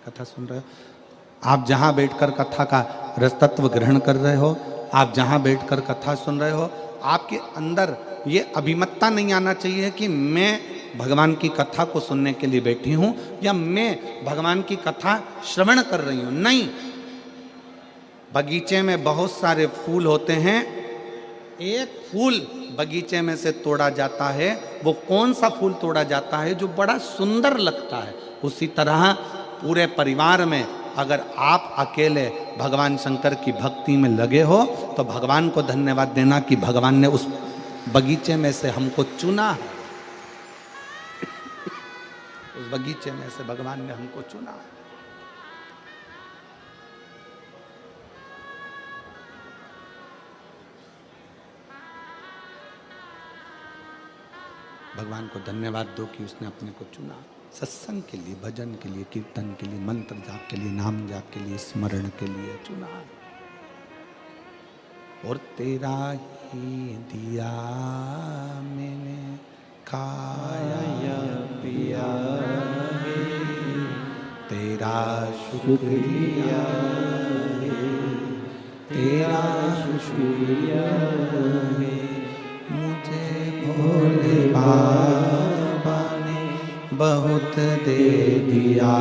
कथा सुन रहे हो, आप जहाँ बैठकर कथा का रसतत्व ग्रहण कर रहे हो, आप जहाँ बैठकर कथा सुन रहे हो, आपके अंदर ये अभिमतता नहीं आना चाहिए कि मैं भगवान की कथा को सुनने के लिए बैठी हूँ या मैं भगवान की कथा श्रवण कर रही हूँ। नहीं, बगीचे में बहुत सारे फूल होते हैं, एक फूल बगीचे में से तोड़ा जाता है, वो कौन सा फूल तोड़ा जाता है? जो बड़ा सुंदर लगता है। उसी तरह पूरे परिवार में अगर आप अकेले भगवान शंकर की भक्ति में लगे हो तो भगवान को धन्यवाद देना कि भगवान ने उस बगीचे में से हमको चुना है। उस बगीचे में से भगवान ने हमको चुना है। भगवान को धन्यवाद दो कि उसने अपने को चुना, सत्संग के लिए, भजन के लिए, कीर्तन के लिए, मंत्र जाप के लिए, नाम जाप के लिए, स्मरण के लिए चुना। और तेरा ही दिया मैंने खाया पिया, तेरा शुक्रिया, तेरा शुक्रिया, मुझे भोले बाबा ने बहुत दे दिया,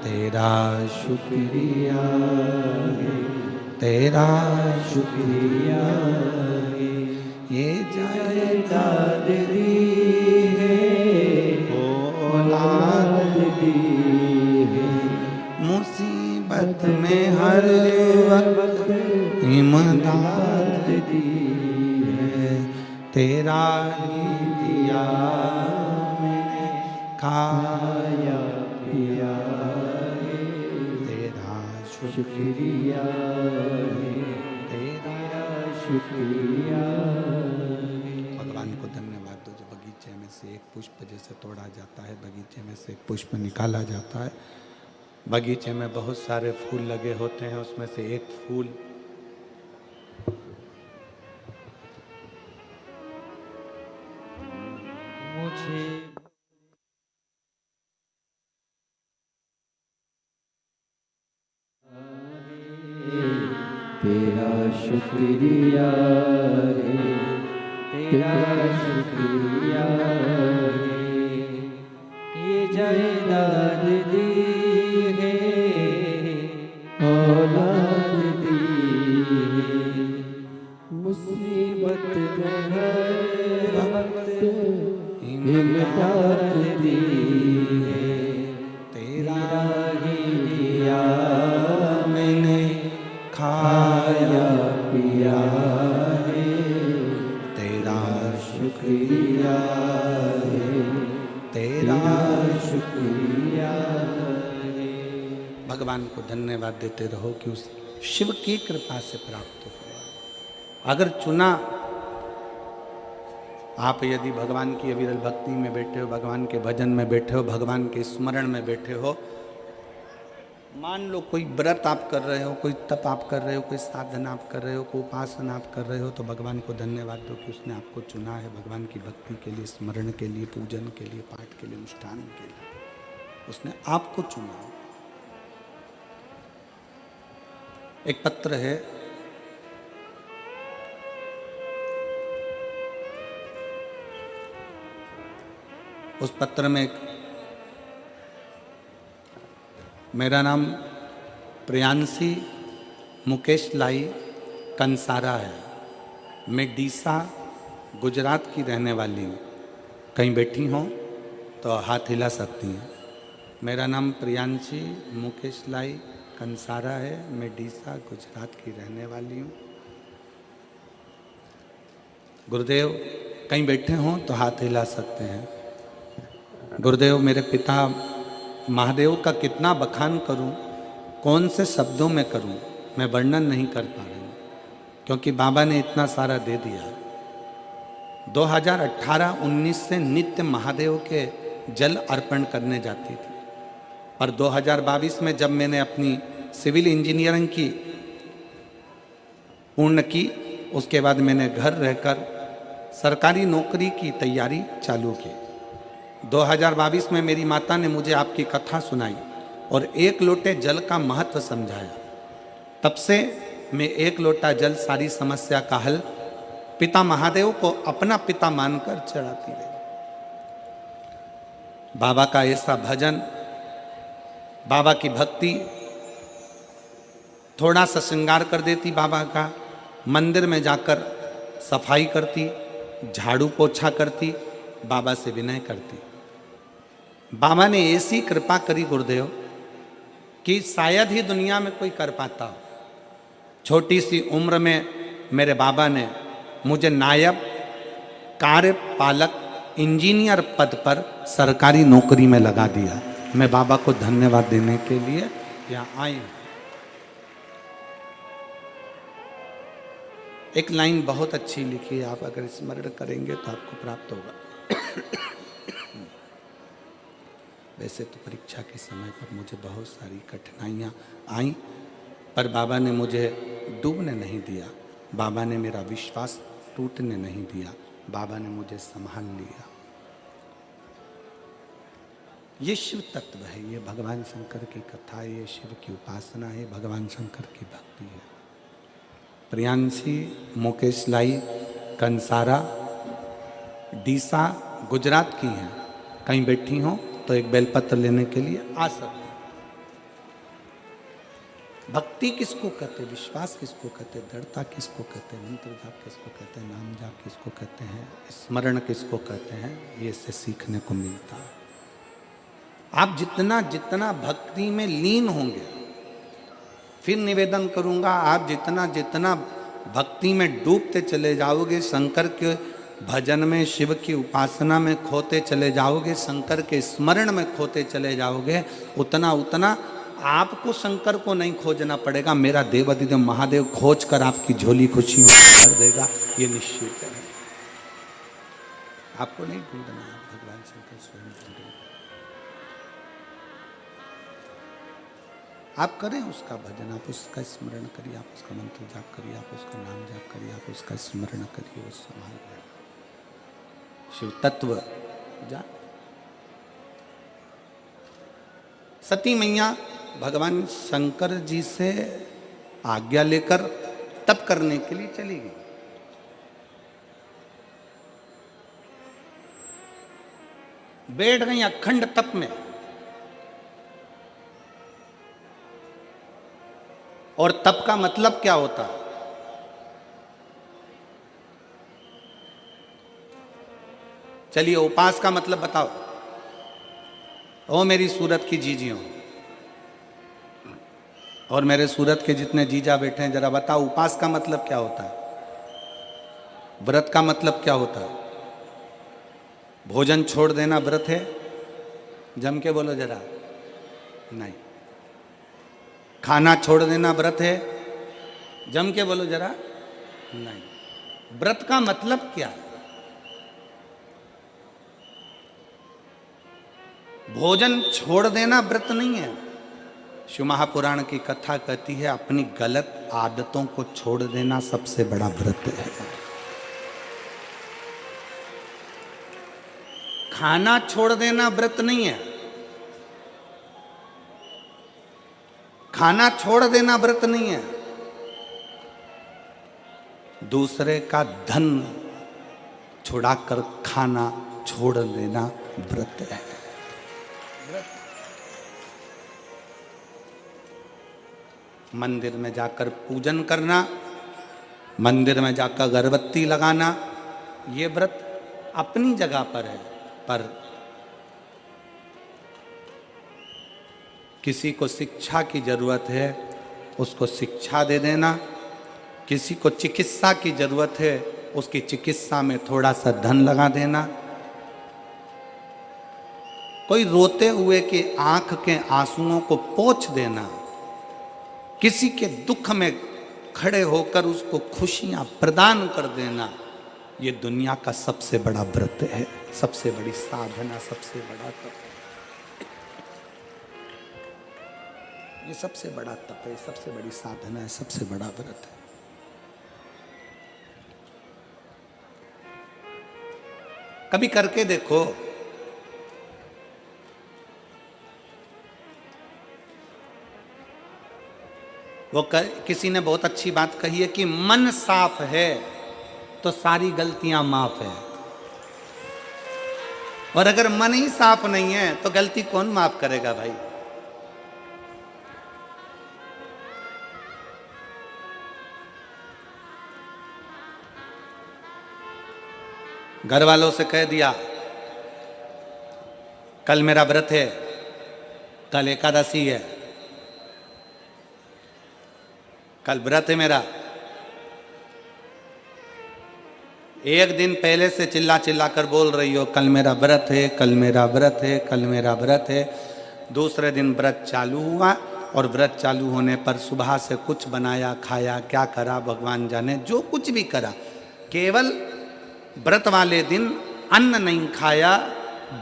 तेरा शुक्रिया, तेरा शुक्रिया, ये जायदाद दी है, औलाद दी है, मुसीबत में हर वक्त इमदाद दी है, तेरा ही दिया मैंने खाया पिया, तेरा शुक्रिया, तेरा शुक्रिया। भगवान को धन्यवाद दो जो बगीचे में से एक पुष्प जैसे तोड़ा जाता है, बगीचे में से एक पुष्प निकाला जाता है। बगीचे में बहुत सारे फूल लगे होते हैं, उसमें से एक फूल मुझे तेरा शुक्रिया है, तेरा शुक्रिया है, ये जायदाद दी है, औलाद दी है, मुसीबत में हर वक्त इमदाद दी है, तेरा ही दिया मैंने खाया पिया है, तेरा शुक्रिया है, तेरा शुक्रिया है। भगवान को धन्यवाद देते रहो कि उस शिव की कृपा से प्राप्त हुआ। अगर चुना, आप यदि भगवान की अविरल भक्ति में बैठे हो, भगवान के भजन में बैठे हो, भगवान के स्मरण में बैठे हो, मान लो कोई व्रत आप कर रहे हो, कोई तप आप कर रहे हो, कोई साधना आप कर रहे हो, कोई उपासना आप कर रहे हो, तो भगवान को धन्यवाद दो कि उसने आपको चुना है भगवान की भक्ति के लिए, स्मरण के लिए, पूजन के लिए, पाठ के लिए, अनुष्ठान के लिए। उसने आपको चुना। एक पत्र है, उस पत्र में मेरा नाम प्रियांशी मुकेश लाई कंसारा है, मैं डीसा गुजरात की रहने वाली हूँ। कहीं बैठी हों तो हाथ हिला सकती हैं। मेरा नाम प्रियांशी मुकेश लाई कंसारा है, मैं डीसा गुजरात की रहने वाली हूँ। गुरुदेव कहीं बैठे हों तो हाथ हिला सकते हैं। गुरुदेव, मेरे पिता महादेव का कितना बखान करूं, कौन से शब्दों में करूं, मैं वर्णन नहीं कर पा रही हूं, क्योंकि बाबा ने इतना सारा दे दिया। 2018-19 से नित्य महादेव के जल अर्पण करने जाती थी, पर 2022 में जब मैंने अपनी सिविल इंजीनियरिंग की पूर्ण की, उसके बाद मैंने घर रहकर सरकारी नौकरी की तैयारी चालू की। 2022 में मेरी माता ने मुझे आपकी कथा सुनाई और एक लोटे जल का महत्व समझाया। तब से मैं एक लोटा जल सारी समस्या का हल पिता महादेव को अपना पिता मानकर चढ़ाती रही। बाबा का ऐसा भजन, बाबा की भक्ति, थोड़ा सा श्रृंगार कर देती बाबा का, मंदिर में जाकर सफाई करती, झाड़ू पोछा करती, बाबा से विनय करती। बाबा ने ऐसी कृपा करी गुरुदेव कि शायद ही दुनिया में कोई कर पाता हो। छोटी सी उम्र में मेरे बाबा ने मुझे नायब कार्यपालक इंजीनियर पद पर सरकारी नौकरी में लगा दिया। मैं बाबा को धन्यवाद देने के लिए यहाँ आई हूँ। एक लाइन बहुत अच्छी लिखी है, आप अगर स्मरण करेंगे तो आपको प्राप्त होगा। वैसे तो परीक्षा के समय पर मुझे बहुत सारी कठिनाइयाँ आई, पर बाबा ने मुझे डूबने नहीं दिया, बाबा ने मेरा विश्वास टूटने नहीं दिया, बाबा ने मुझे संभाल लिया। ये शिव तत्व है, ये भगवान शंकर की कथा है, ये शिव की उपासना है, भगवान शंकर की भक्ति है। प्रियांशी मुकेश लाई कंसारा डीसा गुजरात की हैं, कहीं बैठी हो तो एक बेलपत्र लेने के लिए आ सकते। भक्ति किसको कहते, विश्वास किसको कहते, दृढ़ता किसको कहते, मंत्र जाप किसको कहते हैं, नाम जाप किसको कहते हैं, स्मरण किसको कहते हैं, ये इससे सीखने को मिलता है। आप जितना जितना भक्ति में लीन होंगे, फिर निवेदन करूंगा, आप जितना जितना भक्ति में डूबते चले जाओगे, शंकर के भजन में, शिव की उपासना में खोते चले जाओगे, शंकर के स्मरण में खोते चले जाओगे, उतना उतना आपको शंकर को नहीं खोजना पड़ेगा, मेरा देवाधिदेव महादेव खोज कर आपकी झोली खुशियों कर देगा, ये निश्चित है। आपको नहीं ढूंढना, भगवान शंकर स्वयं ढूंढेगा। आप करें उसका भजन, आप उसका स्मरण करिए, आप उसका मंत्र जाप करिए, आप उसका नाम जाप करिए, आप उसका स्मरण करिए, वो संभाल लेगा। शिव तत्व जा। सती मैया भगवान शंकर जी से आज्ञा लेकर तप करने के लिए चली गई। बैठ गई अखंड तप में, और तप का मतलब क्या होता है? चलिए उपास का मतलब बताओ। ओ मेरी सूरत की जीजियों और मेरे सूरत के जितने जीजा बैठे हैं, जरा बताओ उपास का मतलब क्या होता है? व्रत का मतलब क्या होता है? भोजन छोड़ देना व्रत है? जम के बोलो जरा। नहीं। खाना छोड़ देना व्रत है? जम के बोलो जरा। नहीं। व्रत का मतलब क्या है? भोजन छोड़ देना व्रत नहीं है। शिव महापुराण की कथा कहती है अपनी गलत आदतों को छोड़ देना सबसे बड़ा व्रत है। खाना छोड़ देना व्रत नहीं है। खाना छोड़ देना व्रत नहीं है। दूसरे का धन छुड़ाकर खाना छोड़ देना व्रत है। मंदिर में जाकर पूजन करना, मंदिर में जाकर अगरबत्ती लगाना, ये व्रत अपनी जगह पर है, पर किसी को शिक्षा की जरूरत है उसको शिक्षा दे देना, किसी को चिकित्सा की जरूरत है उसकी चिकित्सा में थोड़ा सा धन लगा देना, कोई रोते हुए की आंख के आंसुओं को पोंछ देना, किसी के दुख में खड़े होकर उसको खुशियां प्रदान कर देना, ये दुनिया का सबसे बड़ा व्रत है, सबसे बड़ी साधना, सबसे बड़ा तप। ये सबसे बड़ा तप है, सबसे बड़ी साधना है, सबसे बड़ा व्रत है। कभी करके देखो, किसी ने बहुत अच्छी बात कही है कि मन साफ है तो सारी गलतियां माफ है, और अगर मन ही साफ नहीं है तो गलती कौन माफ करेगा भाई। घर वालों से कह दिया कल मेरा व्रत है, कल एकादशी है, कल व्रत है मेरा। एक दिन पहले से चिल्ला चिल्ला कर बोल रही हो कल मेरा व्रत है, कल मेरा व्रत है, कल मेरा व्रत है। दूसरे दिन व्रत चालू हुआ और व्रत चालू होने पर सुबह से कुछ बनाया खाया, क्या करा भगवान जाने, जो कुछ भी करा, केवल व्रत वाले दिन अन्न नहीं खाया,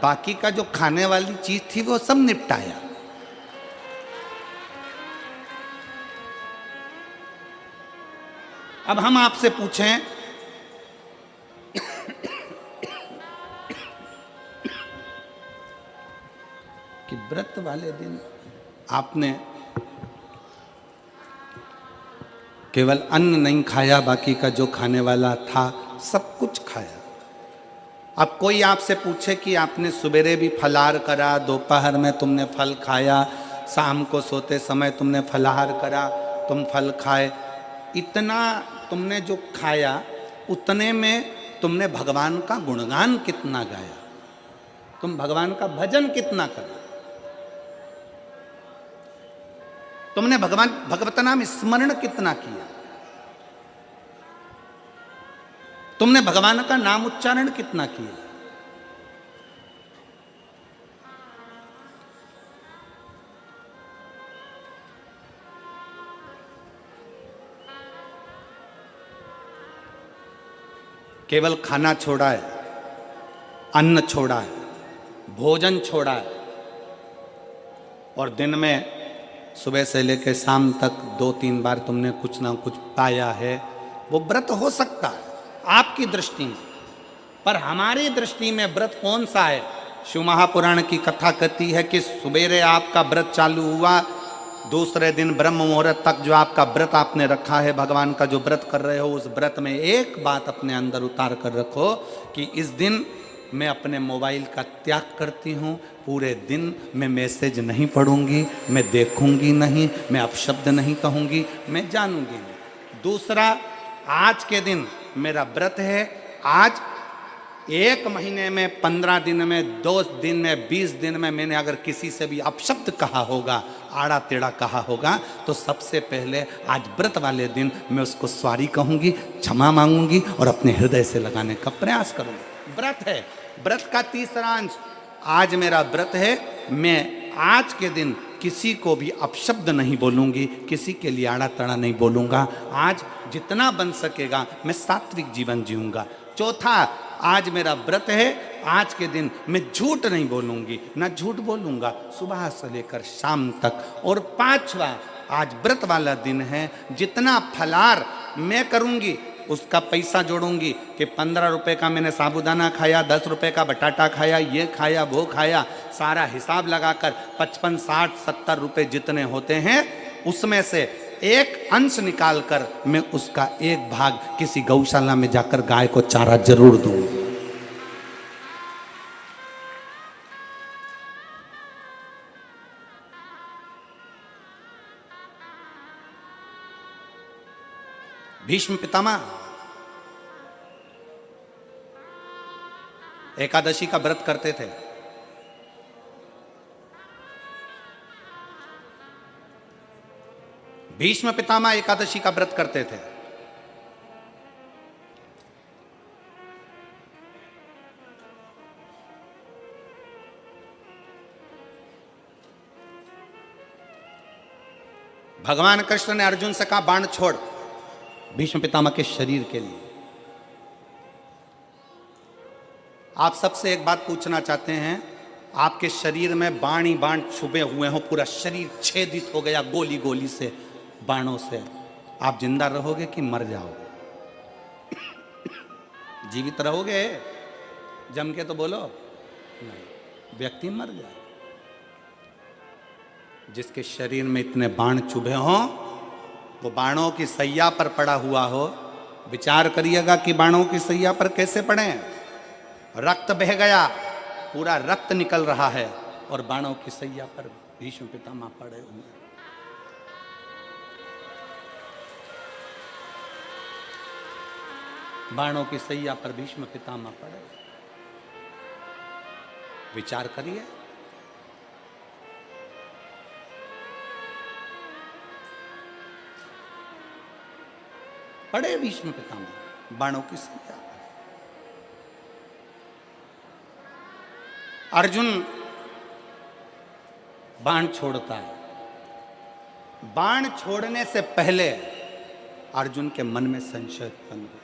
बाकी का जो खाने वाली चीज थी वो सब निपटाया। अब हम आपसे पूछें कि व्रत वाले दिन आपने केवल अन्न नहीं खाया, बाकी का जो खाने वाला था सब कुछ खाया। अब कोई आपसे पूछे कि आपने सवेरे भी फलाहार करा, दोपहर में तुमने फल खाया, शाम को सोते समय तुमने फलाहार करा, तुम फल खाए, इतना तुमने जो खाया उतने में तुमने भगवान का गुणगान कितना गाया, तुम भगवान का भजन कितना करा, तुमने भगवत नाम स्मरण कितना किया, तुमने भगवान का नाम उच्चारण कितना किया। केवल खाना छोड़ा है, अन्न छोड़ा है, भोजन छोड़ा है, और दिन में सुबह से लेकर शाम तक 2-3 बार तुमने कुछ ना कुछ पाया है, वो व्रत हो सकता है आपकी दृष्टि में, पर हमारी दृष्टि में व्रत कौन सा है। शिव महापुराण की कथा कहती है कि सुबेरे आपका व्रत चालू हुआ, दूसरे दिन ब्रह्म मुहूर्त तक जो आपका व्रत आपने रखा है, भगवान का जो व्रत कर रहे हो, उस व्रत में एक बात अपने अंदर उतार कर रखो कि इस दिन मैं अपने मोबाइल का त्याग करती हूँ, पूरे दिन मैं मैसेज नहीं पढ़ूंगी, मैं देखूंगी नहीं, मैं अपशब्द नहीं कहूंगी, मैं जानूंगी नहीं। दूसरा, आज के दिन मेरा व्रत है, आज 1 महीने में, 15 दिन में, 2 दिन में, 20 दिन में मैंने अगर किसी से भी अपशब्द कहा होगा, आड़ा टेढ़ा कहा होगा, तो सबसे पहले आज व्रत वाले दिन मैं उसको सॉरी कहूंगी, क्षमा मांगूंगी और अपने हृदय से लगाने का प्रयास करूंगी। व्रत है, व्रत का तीसरा अंश, आज मेरा व्रत है, मैं आज के दिन किसी को भी अपशब्द नहीं बोलूंगी, किसी के लिए आड़ा तड़ा नहीं बोलूंगा, आज जितना बन सकेगा मैं सात्विक जीवन जीऊंगा। चौथा, आज मेरा व्रत है, आज के दिन मैं झूठ नहीं बोलूंगी, ना झूठ बोलूंगा सुबह से लेकर शाम तक। और 5वां, आज व्रत वाला दिन है, जितना फलाहार मैं करूंगी उसका पैसा जोड़ूंगी कि 15 रुपए का मैंने साबूदाना खाया, 10 रुपए का बटाटा खाया, ये खाया, वो खाया, सारा हिसाब लगाकर 55, 60, 70 रुपए जितने होते हैं उसमें से एक अंश निकालकर मैं उसका एक भाग किसी गौशाला में जाकर गाय को चारा जरूर दूंगी। भीष्म पितामह एकादशी का व्रत करते थे। भीष्म पितामह एकादशी का व्रत करते थे। भगवान कृष्ण ने अर्जुन से कहा बाण छोड़, भीष्म पितामह के शरीर के लिए। आप सबसे एक बात पूछना चाहते हैं, आपके शरीर में बाण ही बाण छुपे हुए हो, पूरा शरीर छेदित हो गया गोली गोली से, बाणों से, आप जिंदा रहोगे कि मर जाओगे? जीवित रहोगे? जम के तो बोलो नहीं, व्यक्ति मर जाए। जिसके शरीर में इतने बाण चुभे हों वो बाणों की सैया पर पड़ा हुआ हो, विचार करिएगा कि बाणों की सैया पर कैसे पड़े हैं। रक्त बह गया, पूरा रक्त निकल रहा है और बाणों की सैया पर भीष्म पितामह पड़े हुए हैं। बाणों की सैया पर भीष्म पितामह पड़े। विचार करिए। पड़े भीष्म पितामह बाणों की सैया। अर्जुन बाण छोड़ता है। बाण छोड़ने से पहले अर्जुन के मन में संशय उत्पन्न हो गया।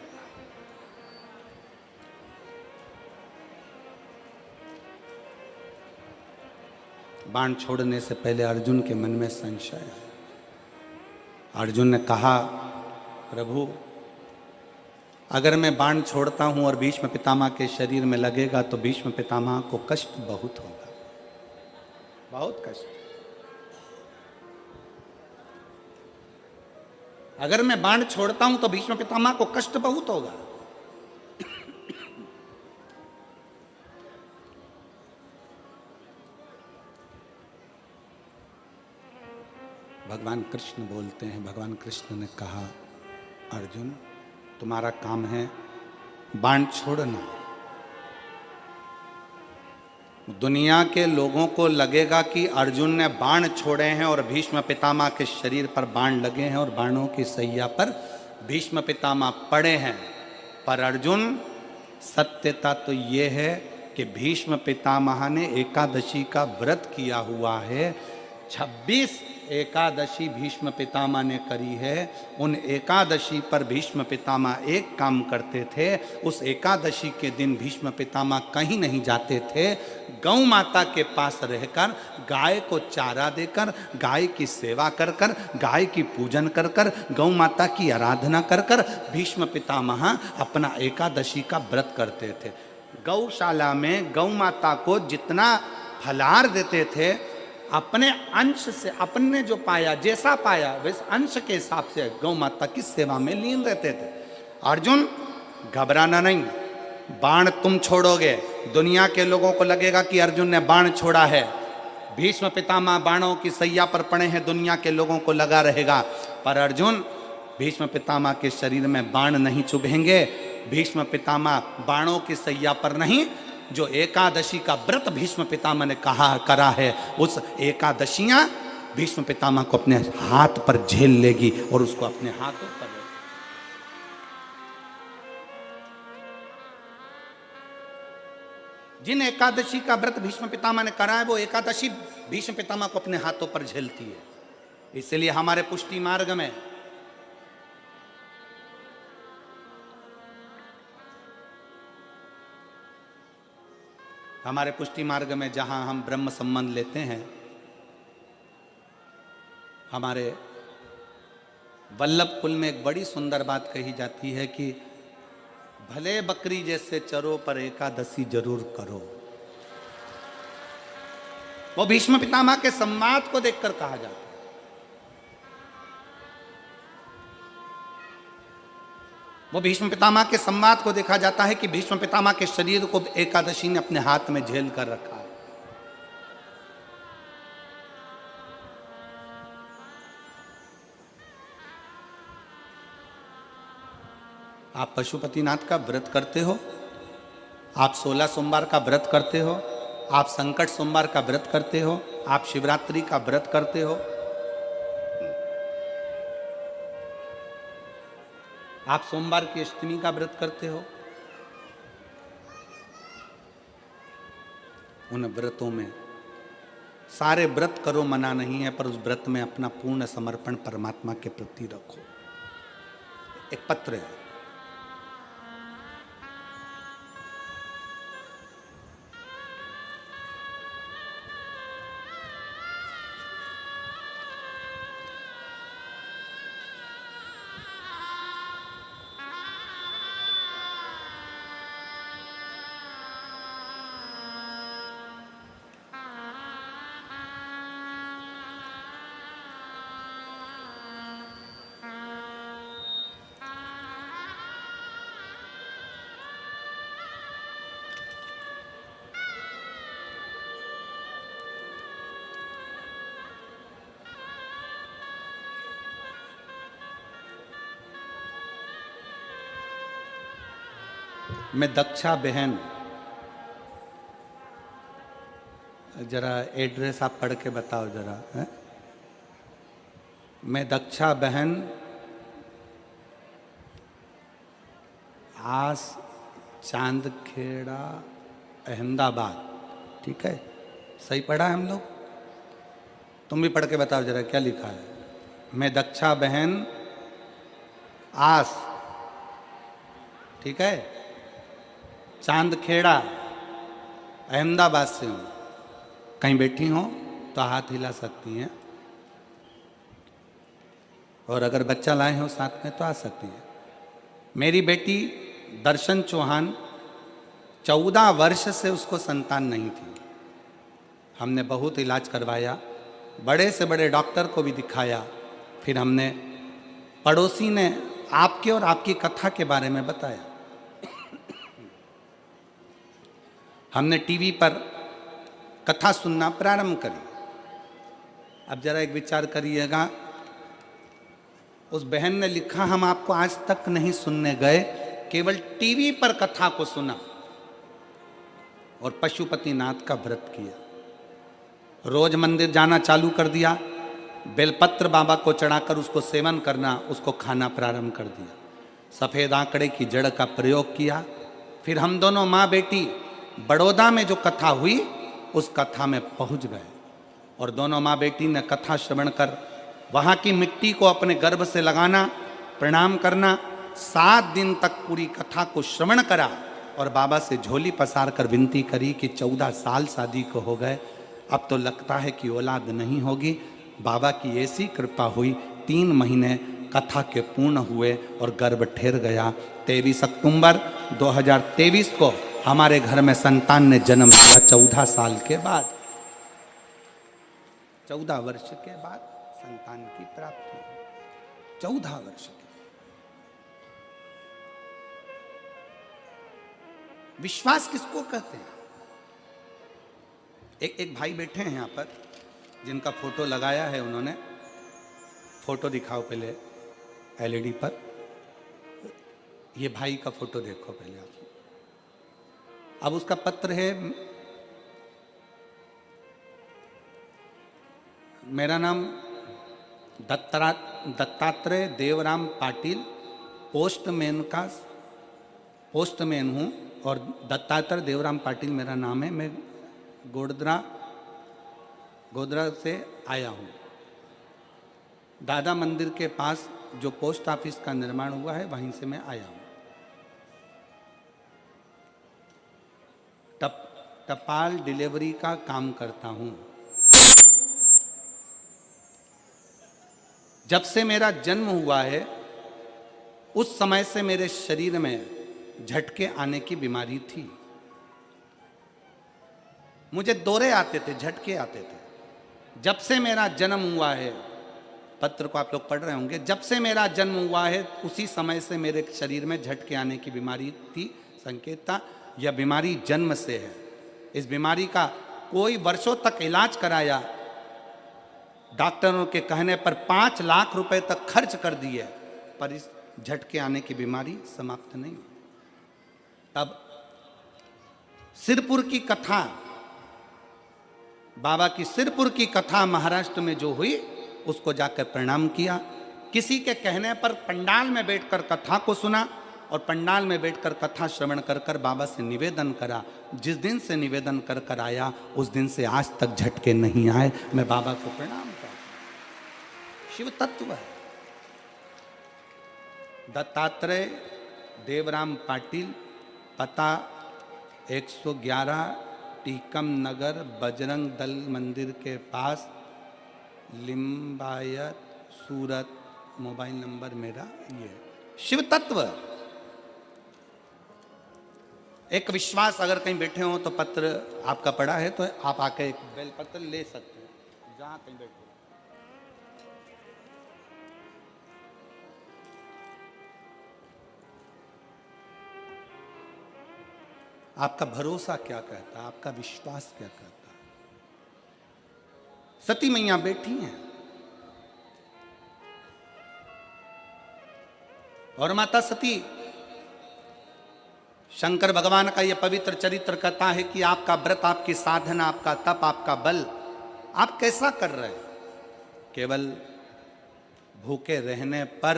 बाण छोड़ने से पहले अर्जुन के मन में संशय है। अर्जुन ने कहा, प्रभु अगर मैं बाण छोड़ता हूं और भीष्म पितामह के शरीर में लगेगा तो भीष्म पितामह को कष्ट बहुत होगा, बहुत कष्ट। अगर मैं बाण छोड़ता हूं तो भीष्म पितामह को कष्ट बहुत होगा। भगवान कृष्ण बोलते हैं, भगवान कृष्ण ने कहा, अर्जुन तुम्हारा काम है बाण छोड़ना। दुनिया के लोगों को लगेगा कि अर्जुन ने बाण छोड़े हैं और भीष्म पितामह के शरीर पर बाण लगे हैं और बाणों की सैया पर भीष्म पितामह पड़े हैं। पर अर्जुन, सत्यता तो ये है कि भीष्म पितामह ने एकादशी का व्रत किया हुआ है। 26 एकादशी भीष्म पितामह ने करी है। उन एकादशी पर भीष्म पितामह एक काम करते थे। उस एकादशी के दिन भीष्म पितामह कहीं नहीं जाते थे। गौ माता के पास रहकर गाय को चारा देकर, गाय की सेवा कर कर, गाय की पूजन कर कर, गौ माता की आराधना कर कर भीष्म पितामह अपना एकादशी का व्रत करते थे। गौशाला में गौ माता को जितना फलाहार देते थे, अपने अंश से, अपने जो पाया, जैसा पाया वैसे अंश के हिसाब से गौ माता की सेवा में लीन रहते थे। अर्जुन घबराना नहीं, बाण तुम छोड़ोगे, दुनिया के लोगों को लगेगा कि अर्जुन ने बाण छोड़ा है। भीष्म पितामह बाणों की सैया पर पड़े हैं, दुनिया के लोगों को लगा रहेगा। पर अर्जुन, भीष्म पितामह के शरीर में बाण नहीं चुभेंगे। भीष्म पितामह बाणों की सैया पर नहीं, जो एकादशी का व्रत भीष्म पितामह ने करा है, उस एकादशियां भीष्म पितामह को अपने हाथ पर झेल लेगी और उसको अपने हाथों पर। जिन एकादशी का व्रत भीष्म पितामह ने करा है, वो एकादशी भीष्म पितामह को अपने हाथों पर झेलती है। इसलिए हमारे पुष्टि मार्ग में जहां हम ब्रह्म संबंध लेते हैं, हमारे वल्लभ कुल में एक बड़ी सुंदर बात कही जाती है कि भले बकरी जैसे चरो पर एकादशी जरूर करो। वो भीष्म पितामह के संवाद को देखकर कहा जाता है। वो भीष्म पितामह के संवाद को देखा जाता है कि भीष्म पितामह के शरीर को एकादशी ने अपने हाथ में झेल कर रखा है। आप पशुपतिनाथ का व्रत करते हो, आप 16 सोमवार का व्रत करते हो, आप संकट सोमवार का व्रत करते हो, आप शिवरात्रि का व्रत करते हो, आप सोमवार की अष्टमी का व्रत करते हो। उन व्रतों में सारे व्रत करो मना नहीं है, पर उस व्रत में अपना पूर्ण समर्पण परमात्मा के प्रति रखो। एक पत्र है, मैं दक्षा बहन, जरा एड्रेस आप पढ़ के बताओ जरा है? मैं दक्षा बहन, आस चांदखेड़ा अहमदाबाद, ठीक है? सही पढ़ा है हम लोग? तुम भी पढ़ के बताओ जरा क्या लिखा है। मैं दक्षा बहन आस, ठीक है, चांदखेड़ा अहमदाबाद से हूँ। कहीं बैठी हो तो हाथ हिला सकती हैं, और अगर बच्चा लाए हो साथ में तो आ सकती है। मेरी बेटी दर्शन चौहान, 14 वर्ष से उसको संतान नहीं थी। हमने बहुत इलाज करवाया, बड़े से बड़े डॉक्टर को भी दिखाया। फिर हमने, पड़ोसी ने आपके और आपकी कथा के बारे में बताया। हमने टीवी पर कथा सुनना प्रारंभ करी। अब जरा एक विचार करिएगा, उस बहन ने लिखा, हम आपको आज तक नहीं सुनने गए, केवल टीवी पर कथा को सुना और पशुपतिनाथ का व्रत किया। रोज मंदिर जाना चालू कर दिया, बेलपत्र बाबा को चढ़ाकर उसको सेवन करना, उसको खाना प्रारंभ कर दिया। सफ़ेद आंकड़े की जड़ का प्रयोग किया। फिर हम दोनों माँ बेटी बड़ौदा में जो कथा हुई उस कथा में पहुंच गए, और दोनों माँ बेटी ने कथा श्रवण कर वहाँ की मिट्टी को अपने गर्भ से लगाना, प्रणाम करना, 7 दिन तक पूरी कथा को श्रवण करा और बाबा से झोली पसार कर विनती करी कि 14 साल शादी को हो गए, अब तो लगता है कि औलाद नहीं होगी। बाबा की ऐसी कृपा हुई, 3 महीने कथा के पूर्ण हुए और गर्भ ठहर गया। 23 अक्टूबर 2023 को हमारे घर में संतान ने जन्म लिया, 14 साल के बाद, 14 वर्ष के बाद संतान की प्राप्ति, 14 वर्ष की। विश्वास किसको कहते हैं? एक भाई बैठे हैं यहाँ पर, जिनका फोटो लगाया है उन्होंने। फोटो दिखाओ पहले एलईडी पर। ये भाई का फोटो देखो पहले आप। अब उसका पत्र है, मेरा नाम दत्तात्रेय देवराम पाटिल, पोस्टमैन हूँ, और दत्तात्रेय देवराम पाटिल मेरा नाम है। मैं गोधरा से आया हूँ। दादा मंदिर के पास जो पोस्ट ऑफिस का निर्माण हुआ है वहीं से मैं आया हूँ। टपाल डिलीवरी का काम करता हूँ। जब से मेरा जन्म हुआ है उस समय से मेरे शरीर में झटके आने की बीमारी थी। मुझे दौरे आते थे, झटके आते थे। जब से मेरा जन्म हुआ है, पत्र को आप लोग पढ़ रहे होंगे, जब से मेरा जन्म हुआ है उसी समय से मेरे शरीर में झटके आने की बीमारी थी। संकेत था, यह बीमारी जन्म से है। इस बीमारी का कोई वर्षों तक इलाज कराया, डॉक्टरों के कहने पर 5 लाख रुपए तक खर्च कर दिए, पर इस झटके आने की बीमारी समाप्त नहीं। तब सिरपुर की कथा, बाबा की सिरपुर की कथा महाराष्ट्र में जो हुई उसको जाकर प्रणाम किया। किसी के कहने पर पंडाल में बैठकर कथा को सुना और पंडाल में बैठकर कथा श्रवण कर कर बाबा से निवेदन करा। जिस दिन से निवेदन कर कर आया उस दिन से आज तक झटके नहीं आए। मैं बाबा को प्रणाम करता हूं। शिव तत्व है। दत्तात्रेय देवराम पाटिल, पता 111 टीकम नगर, बजरंग दल मंदिर के पास, लिम्बायत, सूरत। मोबाइल नंबर मेरा ये। शिव तत्व एक विश्वास। अगर कहीं बैठे हो तो पत्र आपका पड़ा है तो आप आके एक बेल पत्र ले सकते हैं जहां कहीं बैठे। आपका भरोसा क्या कहता है, आपका विश्वास क्या कहता है। सती मैया बैठी हैं और माता सती शंकर भगवान का यह पवित्र चरित्र कहता है कि आपका व्रत, आपकी साधना, आपका तप, आपका बल आप कैसा कर रहे हैं। केवल भूखे रहने पर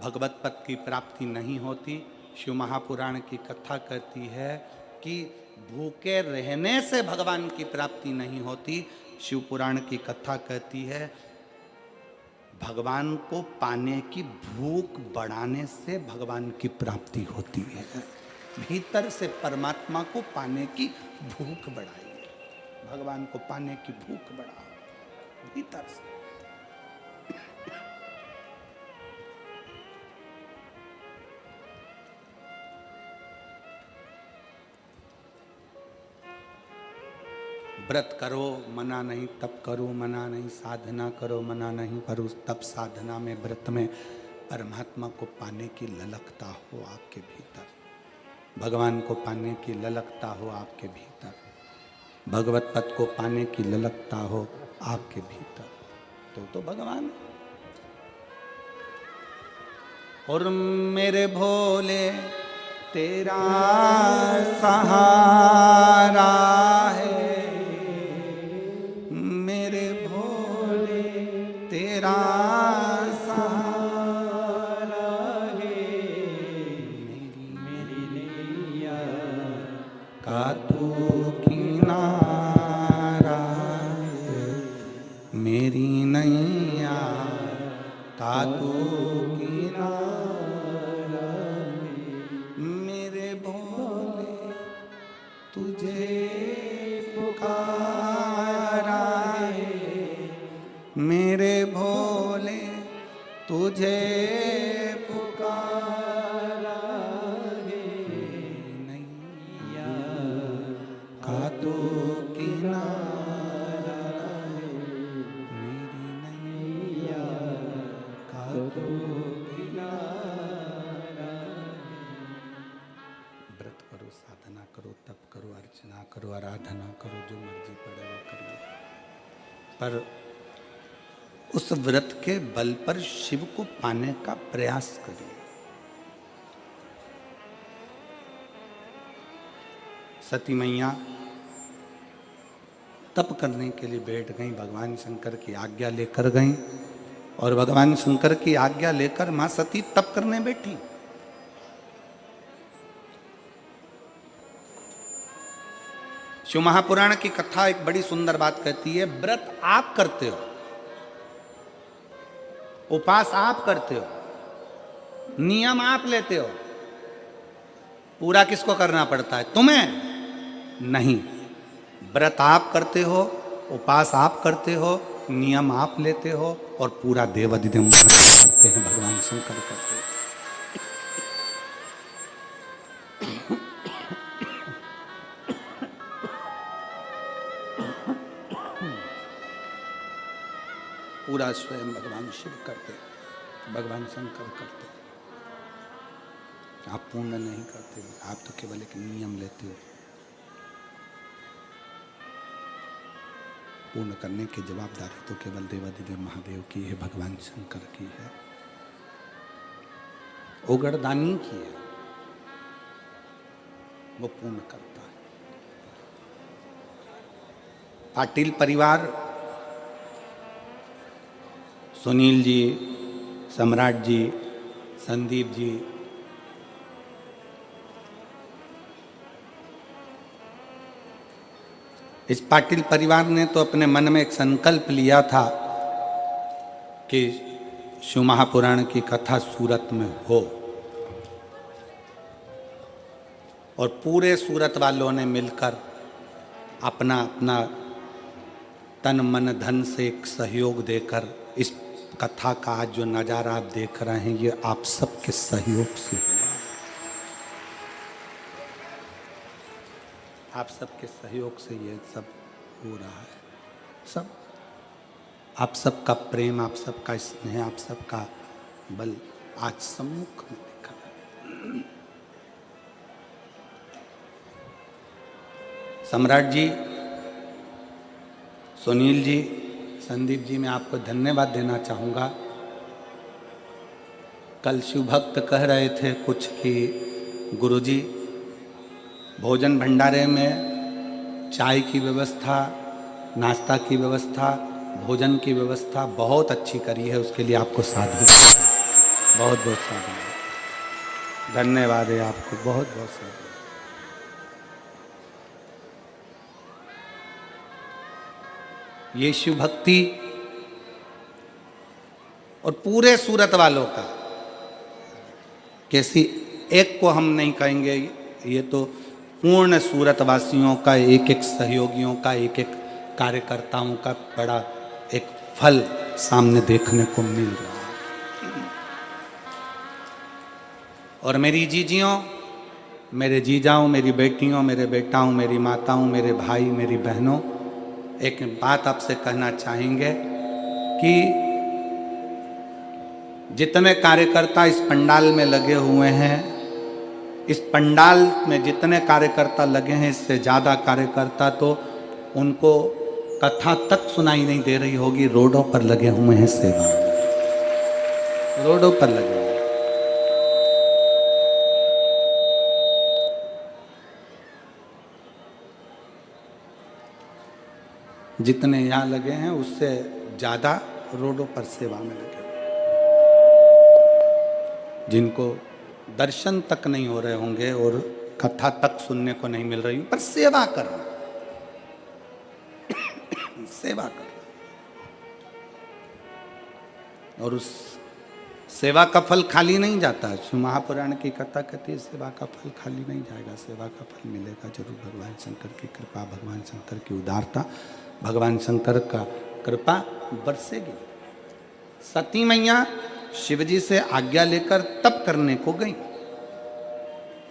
भगवत पद की प्राप्ति नहीं होती। शिव महापुराण की कथा कहती है कि भूखे रहने से भगवान की प्राप्ति नहीं होती। शिव पुराण की कथा कहती है भगवान को पाने की भूख बढ़ाने से भगवान की प्राप्ति होती है। भीतर से परमात्मा को पाने की भूख बढ़ाइए, भगवान को पाने की भूख बढ़ाओ भीतर से। व्रत करो मना नहीं, तप करो मना नहीं, साधना करो मना नहीं, पर उस तप साधना में, व्रत में परमात्मा को पाने की ललकता हो आपके भीतर, भगवान को पाने की ललकता हो आपके भीतर, भगवत पद को पाने की ललकता हो आपके भीतर, तो भगवान। और मेरे भोले तेरा सहारा है, मेरे भोले तेरा सहारा है, मेरी नैया का तू किनारा है, मेरी नैया का तू किनारा है, मेरे भोले तुझे पुकारा है, मेरे भोले तुझे पुकारा है, नैया का तू किनारा है, मेरी नैया का तू किनारा है। व्रत करो, साधना करो, तप करो, अर्चना करो, आराधना करो, जो मर्जी पड़े वो करिए, पर उस व्रत के बल पर शिव को पाने का प्रयास करिए। सती मैया तप करने के लिए बैठ गई, भगवान शंकर की आज्ञा लेकर गई, और भगवान शंकर की आज्ञा लेकर मां सती तप करने बैठी। शिव महापुराण की कथा एक बड़ी सुंदर बात कहती है, व्रत आप करते हो, उपास आप करते हो, नियम आप लेते हो, पूरा किसको करना पड़ता है? तुम्हें नहीं। व्रत आप करते हो, उपास आप करते हो, नियम आप लेते हो, और पूरा देवाधिदेव करते हैं, भगवान शंकर करते हैं। पूरा स्वयं भगवान शिव करते, भगवान शंकर करते। आप पूर्ण नहीं करते, आप तो केवल एक नियम लेते हो। पूर्ण करने की जवाबदारी तो केवल देवाधिदेव महादेव की है, भगवान शंकर की है, ओगड़दानी की है, वो पूर्ण करता है। पाटिल परिवार, सुनील जी, सम्राट जी, संदीप जी, इस पाटिल परिवार ने तो अपने मन में एक संकल्प लिया था कि शिव महापुराण की कथा सूरत में हो, और पूरे सूरत वालों ने मिलकर अपना अपना तन मन धन से एक सहयोग देकर इस कथा का आज जो नज़ारा आप देख रहे हैं, ये आप सबके सहयोग से हुआ, आप सबके सहयोग से ये सब हो रहा है। सब आप सबका प्रेम, आप सबका स्नेह, आप सबका बल आज सम्मुख में दिखा है। सम्राट जी, सुनील जी, संदीप जी, मैं आपको धन्यवाद देना चाहूँगा। कल शिव भक्त कह रहे थे कुछ कि गुरुजी भोजन भंडारे में चाय की व्यवस्था, नाश्ता की व्यवस्था, भोजन की व्यवस्था बहुत अच्छी करी है, उसके लिए आपको साधु बहुत बहुत साधु धन्यवाद है आपको, बहुत बहुत साधु। ये शिव भक्ति और पूरे सूरत वालों का, किसी एक को हम नहीं कहेंगे, ये तो पूर्ण सूरत वासियों का, एक एक सहयोगियों का, एक एक कार्यकर्ताओं का बड़ा एक फल सामने देखने को मिल रहा है। और मेरी जीजियों, मेरे जीजाओं, मेरी बेटियों, मेरे बेटाओं, मेरी माताओं, मेरे भाई, मेरी बहनों, एक बात आपसे कहना चाहेंगे कि जितने कार्यकर्ता इस पंडाल में लगे हुए हैं, इस पंडाल में जितने कार्यकर्ता लगे हैं, इससे ज़्यादा कार्यकर्ता तो उनको कथा तक सुनाई नहीं दे रही होगी, रोडों पर लगे हुए हैं सेवा, रोडों पर लगे हुए। जितने यहाँ लगे हैं उससे ज़्यादा रोडों पर सेवा में लगे, जिनको दर्शन तक नहीं हो रहे होंगे और कथा तक सुनने को नहीं मिल रही, पर सेवा कर रहे, सेवा कर रहे। और उस सेवा का फल खाली नहीं जाता। शिव महापुराण की कथा कहती है सेवा का फल खाली नहीं जाएगा, सेवा का फल मिलेगा जरूर। भगवान शंकर की कृपा, भगवान शंकर की उदारता, भगवान शंकर का कृपा बरसेगी। सती मैया शिवजी से आज्ञा लेकर तप करने को गई।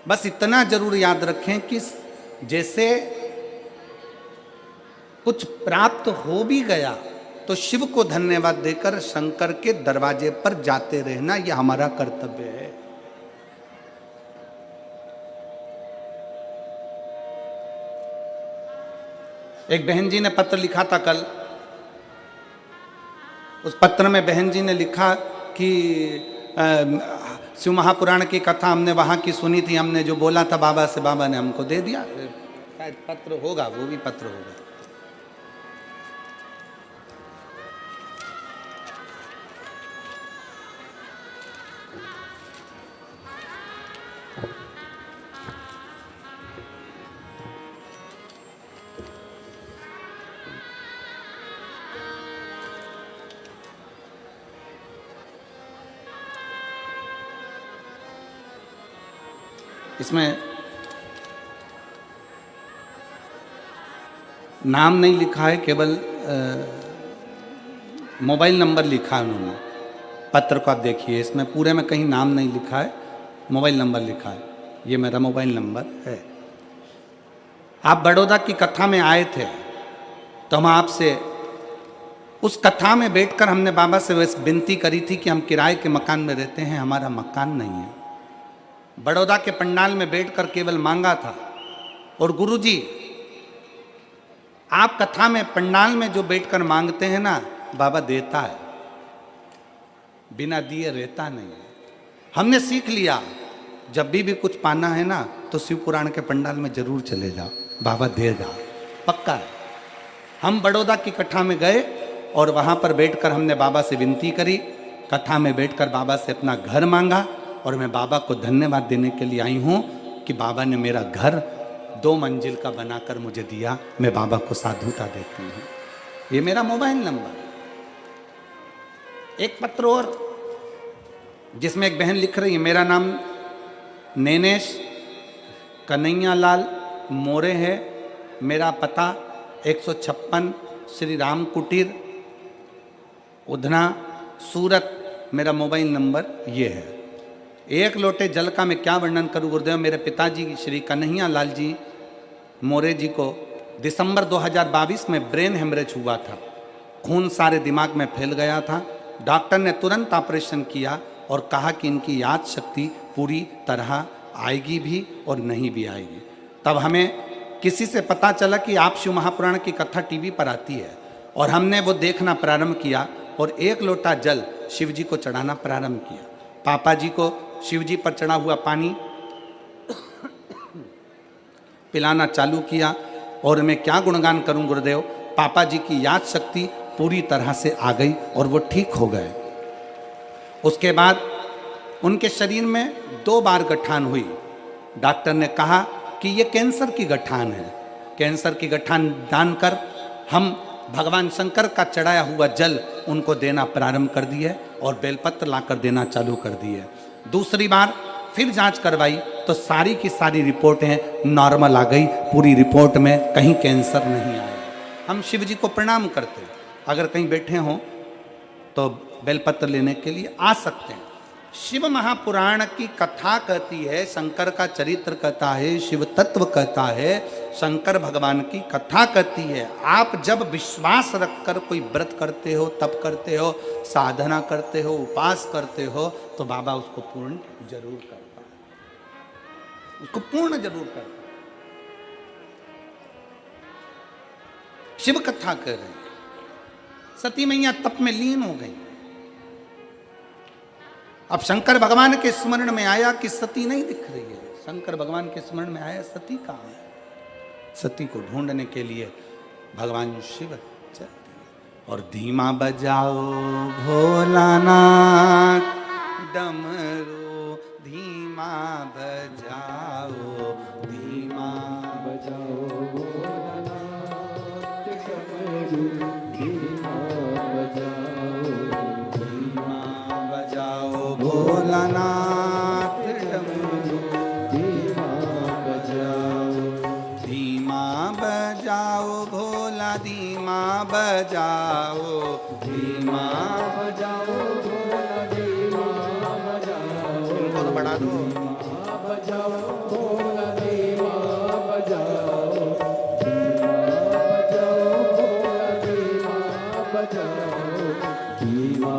बस इतना जरूर याद रखें कि जैसे कुछ प्राप्त हो भी गया तो शिव को धन्यवाद देकर शंकर के दरवाजे पर जाते रहना, यह हमारा कर्तव्य है। एक बहन जी ने पत्र लिखा था कल। उस पत्र में बहन जी ने लिखा कि शिव महापुराण की कथा हमने वहां की सुनी थी, हमने जो बोला था बाबा से, बाबा ने हमको दे दिया। शायद पत्र होगा, वो भी पत्र होगा। इसमें नाम नहीं लिखा है, केवल मोबाइल नंबर लिखा है उन्होंने। पत्र को आप देखिए, इसमें पूरे में कहीं नाम नहीं लिखा है, मोबाइल नंबर लिखा है। ये मेरा मोबाइल नंबर है। आप बड़ौदा की कथा में आए थे तो हम आपसे उस कथा में बैठकर हमने बाबा से विनती करी थी कि हम किराए के मकान में रहते हैं, हमारा मकान नहीं है। बड़ौदा के पंडाल में बैठकर केवल मांगा था। और गुरुजी, आप कथा में पंडाल में जो बैठकर मांगते हैं ना, बाबा देता है, बिना दिए रहता नहीं है। हमने सीख लिया, जब भी कुछ पाना है ना तो शिव पुराण के पंडाल में जरूर चले जाओ, बाबा देगा, पक्का है। हम बड़ौदा की कथा में गए और वहां पर बैठकर हमने बाबा से विनती करी। कथा में बैठकर बाबा से अपना घर मांगा और मैं बाबा को धन्यवाद देने के लिए आई हूं कि बाबा ने मेरा घर 2 मंजिल का बनाकर मुझे दिया। मैं बाबा को साधुता देती हूं। ये मेरा मोबाइल नंबर। एक पत्र और जिसमें एक बहन लिख रही है, मेरा नाम नैनेश कन्हैया लाल मोरे है, मेरा पता 156 श्री राम कुटीर उधना सूरत, मेरा मोबाइल नंबर ये है। एक लोटे जल का मैं क्या वर्णन करूं गुरुदेव। मेरे पिताजी श्री कन्हैया लाल जी मोरे जी को दिसंबर 2022 में ब्रेन हेमरेज हुआ था। खून सारे दिमाग में फैल गया था। डॉक्टर ने तुरंत ऑपरेशन किया और कहा कि इनकी याद शक्ति पूरी तरह आएगी भी और नहीं भी आएगी। तब हमें किसी से पता चला कि आप शिव महापुराण की कथा टीवी पर आती है और हमने वो देखना प्रारंभ किया और 1 लोटा जल शिव जी को चढ़ाना प्रारंभ किया। पापा जी को शिव जी पर चढ़ा हुआ पानी पिलाना चालू किया। और मैं क्या गुणगान करूं गुरुदेव, पापा जी की याद शक्ति पूरी तरह से आ गई और वो ठीक हो गए। उसके बाद उनके शरीर में 2 बार गठान हुई। डॉक्टर ने कहा कि ये कैंसर की गठान है। कैंसर की गठान जानकर हम भगवान शंकर का चढ़ाया हुआ जल उनको देना प्रारंभ कर दिए और बेलपत्र लाकर देना चालू कर दिए। दूसरी बार फिर जांच करवाई तो सारी की सारी रिपोर्टें नॉर्मल आ गई। पूरी रिपोर्ट में कहीं कैंसर नहीं आया। हम शिव जी को प्रणाम करते, अगर कहीं बैठे हों तो बेलपत्र लेने के लिए आ सकते हैं। शिव महापुराण की कथा कहती है, शंकर का चरित्र कहता है, शिव तत्व कहता है, शंकर भगवान की कथा कहती है। आप जब विश्वास रखकर कोई व्रत करते हो, तप करते हो, साधना करते हो, उपास करते हो, तो बाबा उसको पूर्ण जरूर करता है, उसको पूर्ण जरूर करता है। शिव कथा कर रहे हैं। सती मैया तप में लीन हो गई। अब शंकर भगवान के स्मरण में आया कि सती नहीं दिख रही है। शंकर भगवान के स्मरण में आया सती कहाँ है। सती को ढूंढने के लिए भगवान शिव चलते हैं। और धीमा बजाओ भोलानाथ डमरू, धीमा बजाओ, धीमा बजाओ भोलानाथ डमरू, धीमा बजाओ, धीमा बजाओ भोलानाथ डमरू, धीमा बजाओ, धीमा बजाओ भोला, धीमा बजाओ, धीमा बजाओ भोला, धीमा बजाओ, इनको तो बढ़ा दो। बजाओ भोला, धीमा बजाओ, धीमा बजाओ भोला, धीमा बजाओ, धीमा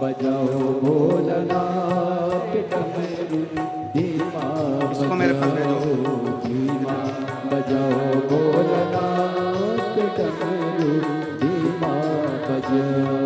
बजाओ भोलानाथ डमरू, धीमा इसको मेरे पास दे दो। धीमा बजाओ भोलानाथ डमरू, धीमा बजाओ।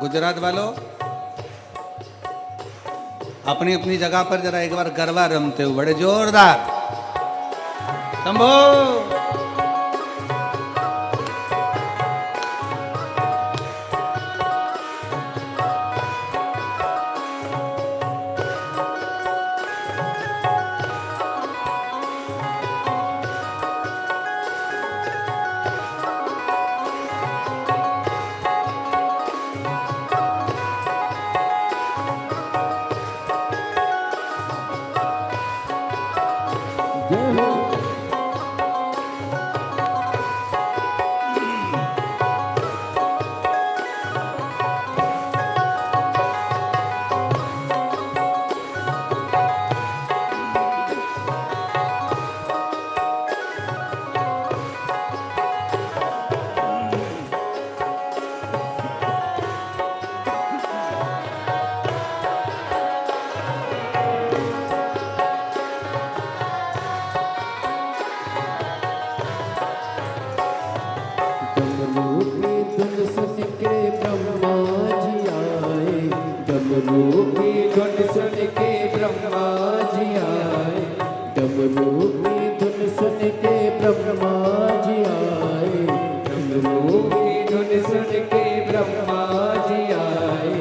गुजरात वालों, अपनी अपनी जगह पर जरा एक बार गरबा रमते हो, बड़े जोरदार। शंभो आए, डमरू की धुन सुन के ब्रह्मा जी आए, डमरू की धुन सुन के ब्रह्मा जी आए,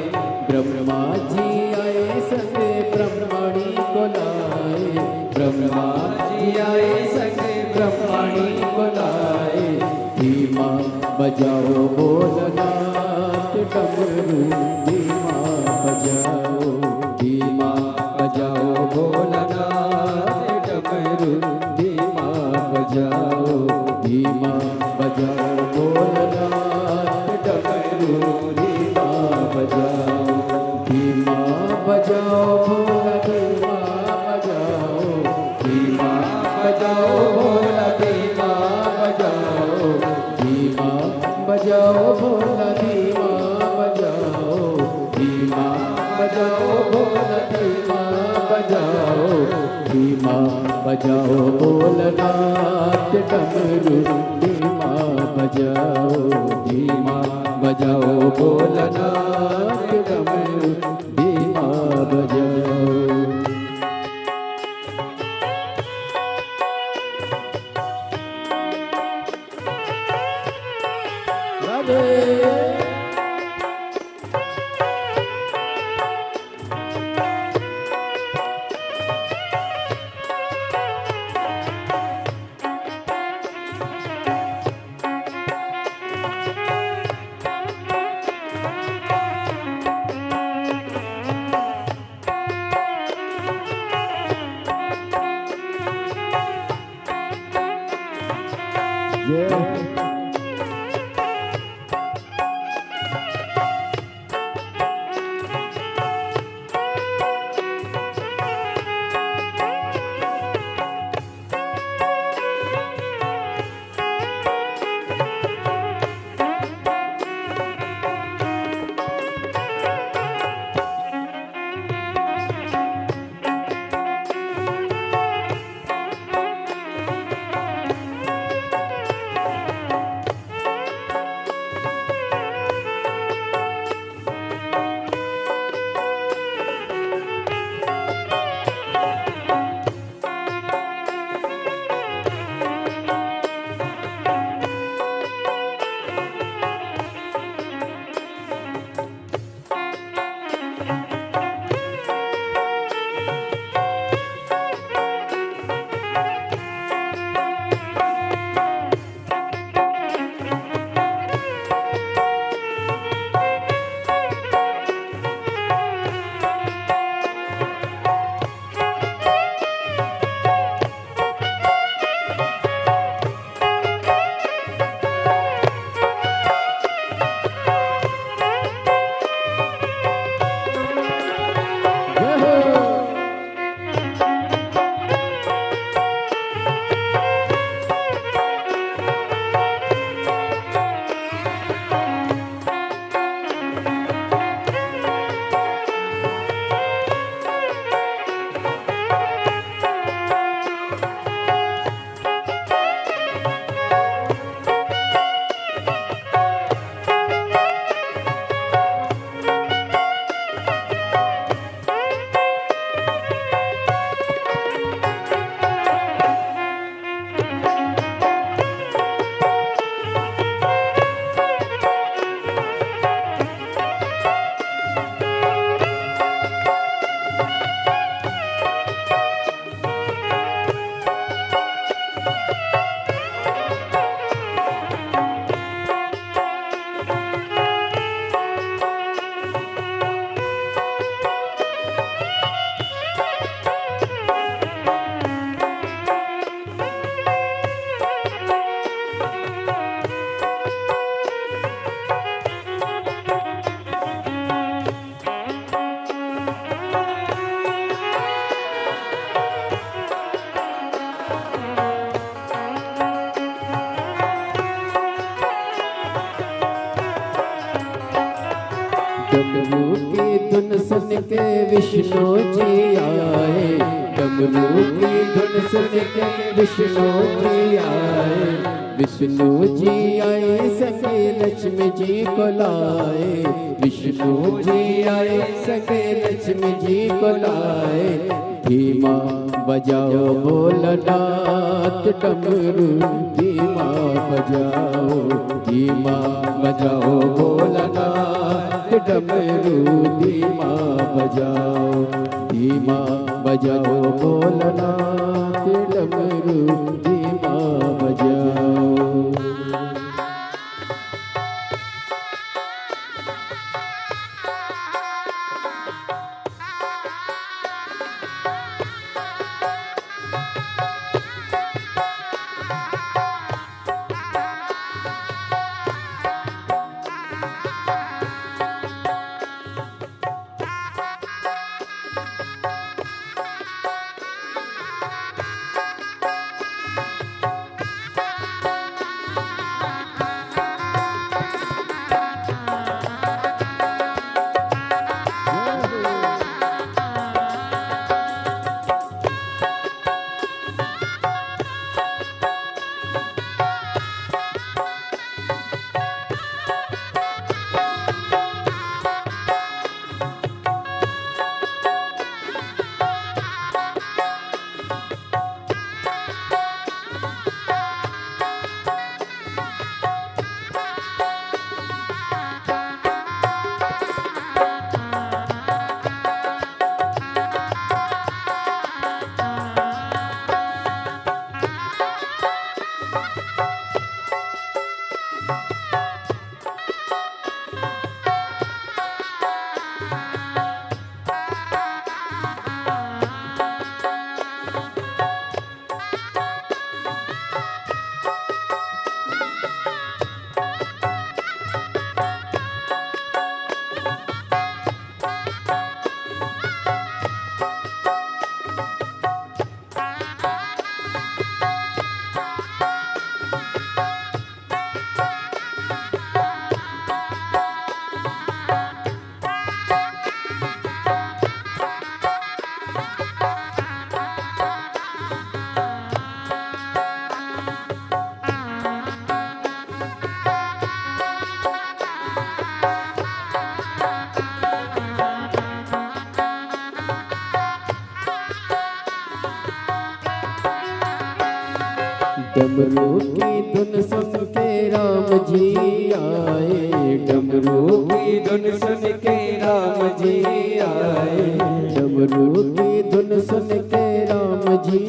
ब्रह्मा जी आए संग ब्रह्मणी को लाए, ब्रह्मा जी आए संग ब्रह्मणी को लाए, धीमा बजाओ भोलनाथ डमरू, धीमा बजाओ, धीमा बजाओ भोलनाथ डमरू, धीमा बजाओ, धीमा बजाओ भोलनाथ डमरू, धीमा बजाओ, धीमा बजाओ भोला, धीमा बजाओ, धीमा बजाओ भोला, धीमा बजाओ, धीमा बजाओ भोला, धीमा बजाओ, धीमा बजाओ भोला, धीमा बजाओ, धीमा बजाओ भोलनाथ डमरू, धीमा बजाओ, धीमा बजाओ भोलनाथ डमरू, धीमा बजाओ। राधे डमरू की धुन सुन के विष्णु जी आए, डमरू की धुन सुन के विष्णु जी आए, विष्णु जी आए सके लक्ष्मी जी को लाए, विष्णु जी आए सके लक्ष्मी जी को लाए, धीमा बजाओ भोलानाथ डमरू धीमा बजाओ, धीमा बजाओ भोलानाथ डमरू धीमा बजाओ, धीमा बजाओ भोलानाथ डमरू धीमा बजाओ। डमरू की धुन सुन के राम जी आए, डमरू की धुन सुन के राम जी आए, डमरू की धुन सुन के राम जी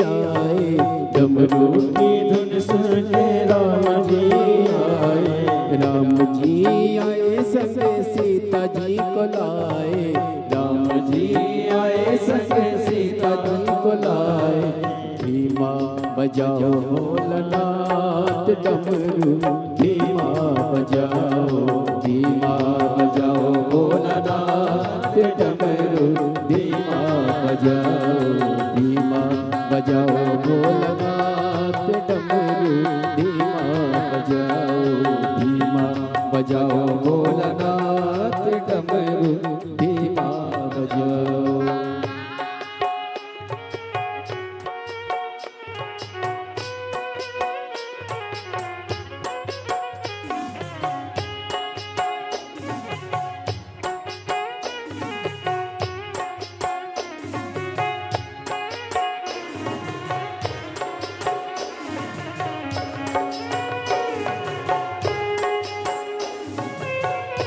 आए, डमरू की धुन सुन के राम जी आए, राम जी आए संग सीता जी को लाए, राम जी आए संग सीता जी को लाए, धीमा बजाओ भोलानाथ डमरू धीमा बजाओ, धीमा बजाओ भोलानाथ डमरू धीमा बजाओ, धीमा बजाओ भोलानाथ डमरू धीमा बजाओ, धीमा बजाओ भोलानाथ डमरू धीमा बजाओ।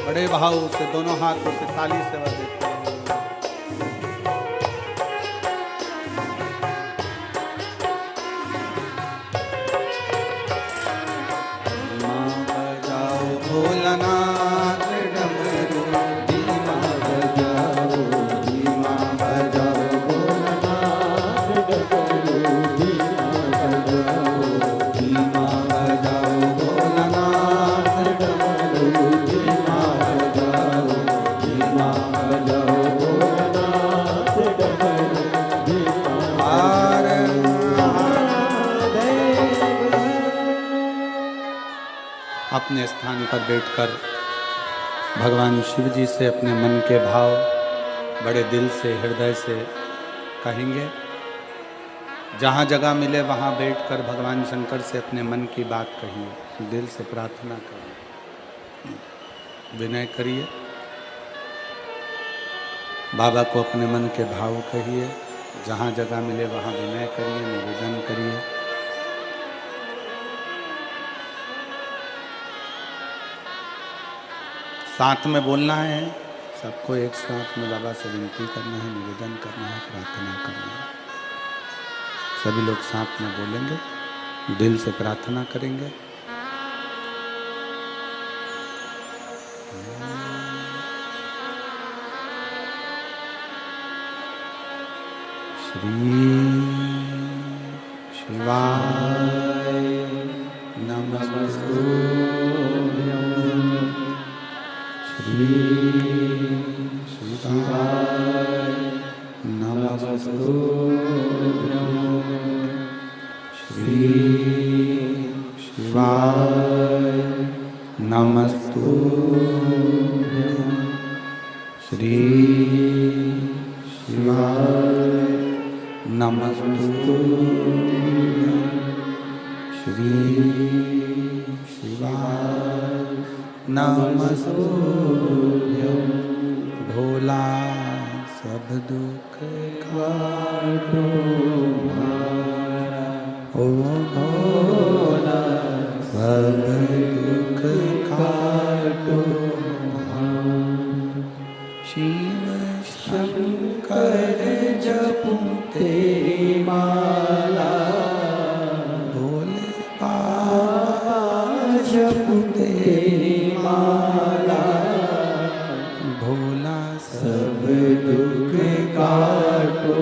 बड़े भाव से दोनों हाथों से ताली से बजाते हैं। बजाओ भोलानाथ डमरू धीमा बजाओ, धीमा बजाओ भोलानाथ डमरू धीमा बजाओ, धीमा बजाओ भोलानाथ डमरू धीमा बजाओ, धीमा बजाओ भोलानाथ डमरू धीमा। अपने स्थान पर बैठकर भगवान शिव जी से अपने मन के भाव बड़े दिल से हृदय से कहेंगे। जहाँ जगह मिले वहाँ बैठकर भगवान शंकर से अपने मन की बात कहिए, दिल से प्रार्थना करिए, विनय करिए, बाबा को अपने मन के भाव कहिए, जहाँ जगह मिले वहाँ विनय करिए, निवेदन करिए। साथ में बोलना है, सबको एक साथ में बाबा से विनती करना है, निवेदन करना है, प्रार्थना करना है। सभी लोग साथ में बोलेंगे, दिल से प्रार्थना करेंगे। श्री शिवाय नमस्तुभ्यं। श्री शिवाय नमस्तुभ्यं। श्री शिवाय नमस्तुभ्यं। श्री शिवाय नमस्तुभ्यं। श्री शिवाय नमस्तुभ्यं। भोला सब दुख काटो हमारा, ओ भोला सब दुख काटो हमारा। शिव शंकर जपूं तेरी माला, भोले बाबा जपूं तेरी माला। भोला सब दुख काटो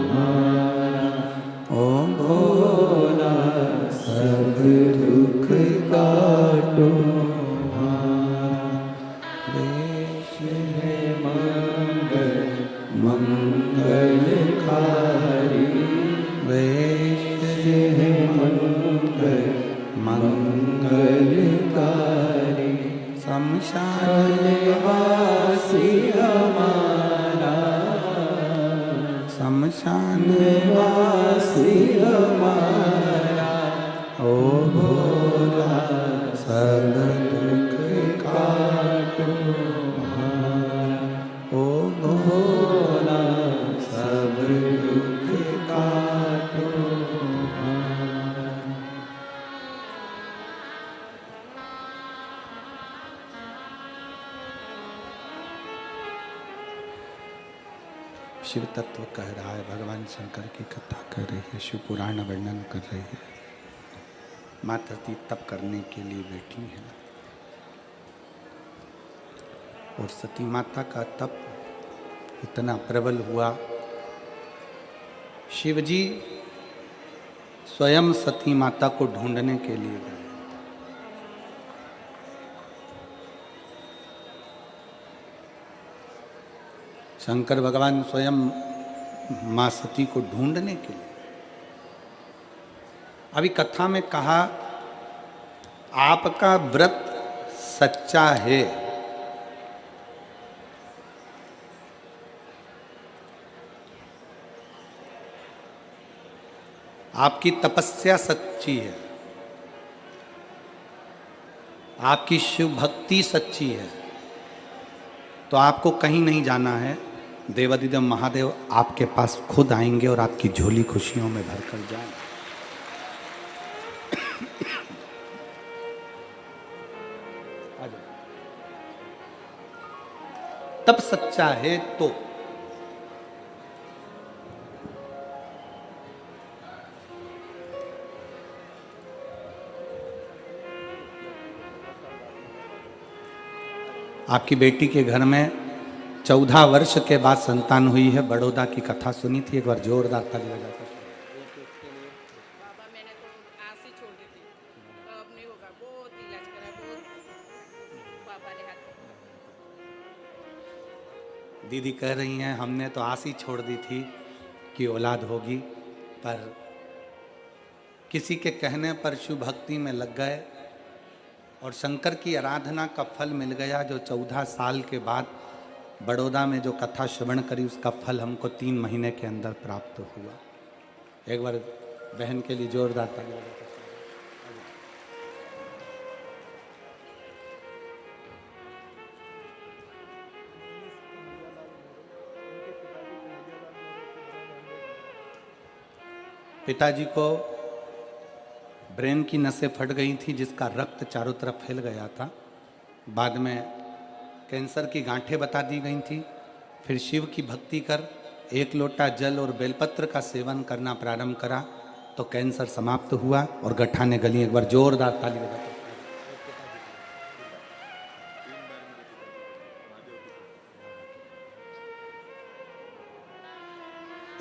हमारा, ओ भोला सब दुख काटो हमारा। वेश है मंगलकारी, वेश है मंगलकारी। शमशान वासी हमारा, शमशान वासी हमारा। ओ भोला सब दुख काटो हमारा, ओ भोला सब दुख काटो हमारा। शिव तत्व कह रहा है, भगवान शंकर की कथा कर रही है, शिव पुराण वर्णन कर रही है। माता सती तप करने के लिए बैठी है और सती माता का तप इतना प्रबल हुआ, शिवजी स्वयं सती माता को ढूंढने के लिए गए। शंकर भगवान स्वयं मां सती को ढूंढने के लिए। अभी कथा में कहा, आपका व्रत सच्चा है, आपकी तपस्या सच्ची है, आपकी शिव भक्ति सच्ची है, तो आपको कहीं नहीं जाना है। देवादिदेव महादेव आपके पास खुद आएंगे और आपकी झोली खुशियों में भरकर जाएंगे। तब सच्चा है तो आपकी बेटी के घर में 14 वर्ष के बाद संतान हुई है। बड़ौदा की कथा सुनी थी, एक बार जोरदार ताली बजाकर। बाबा मैंने तो आस ही छोड़ दी थी, अब नहीं होगा, बहुत इलाज करा, बहुत पापा ने हाथ। दीदी कह रही हैं हमने तो आस ही छोड़ दी थी कि औलाद होगी, पर किसी के कहने पर शिव भक्ति में लग गए और शंकर की आराधना का फल मिल गया। जो 14 साल के बाद बड़ौदा में जो कथा श्रवण करी, उसका फल हमको 3 महीने के अंदर प्राप्त हुआ। एक बार बहन के लिए जोरदार ताली बजाकर। पिताजी को ब्रेन की नसें फट गई थी, जिसका रक्त चारों तरफ फैल गया था। बाद में कैंसर की गांठें बता दी गई थी। फिर शिव की भक्ति कर 1 लोटा जल और बेलपत्र का सेवन करना प्रारंभ करा तो कैंसर समाप्त हुआ और गठाने गली। एक बार जोरदार ताली बजाते।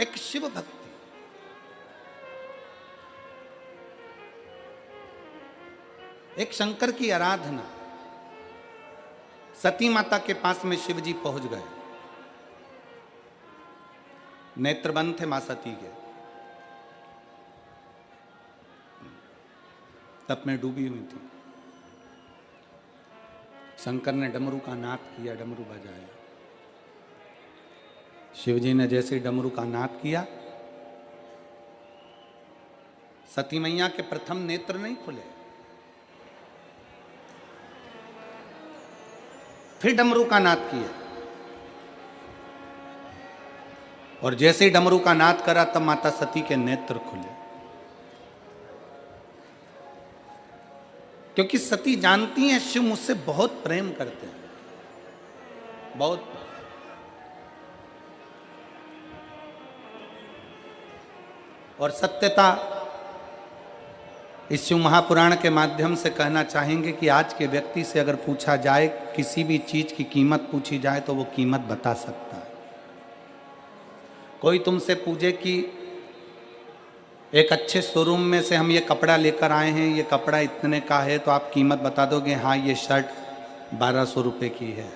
एक शिव भक्ति, एक शंकर की आराधना। सती माता के पास में शिव जी पहुंच गए। नेत्र बंद थे मां सती के, तप में डूबी हुई थी। शंकर ने डमरू का नाद किया, डमरू बजाया। शिवजी ने जैसे ही डमरू का नाद किया, सती मैया के प्रथम नेत्र नहीं खुले। फिर डमरू का नाद किया और जैसे ही डमरू का नाद करा तब माता सती के नेत्र खुले। क्योंकि सती जानती हैं शिव मुझसे बहुत प्रेम करते हैं, बहुत। और सत्यता इस शिव महापुराण के माध्यम से कहना चाहेंगे कि आज के व्यक्ति से अगर पूछा जाए, किसी भी चीज की कीमत पूछी जाए तो वो कीमत बता सकता है। कोई तुमसे पूछे कि एक अच्छे शोरूम में से हम ये कपड़ा लेकर आए हैं, ये कपड़ा इतने का है, तो आप कीमत बता दोगे, हाँ ये शर्ट 1200 रुपये की है।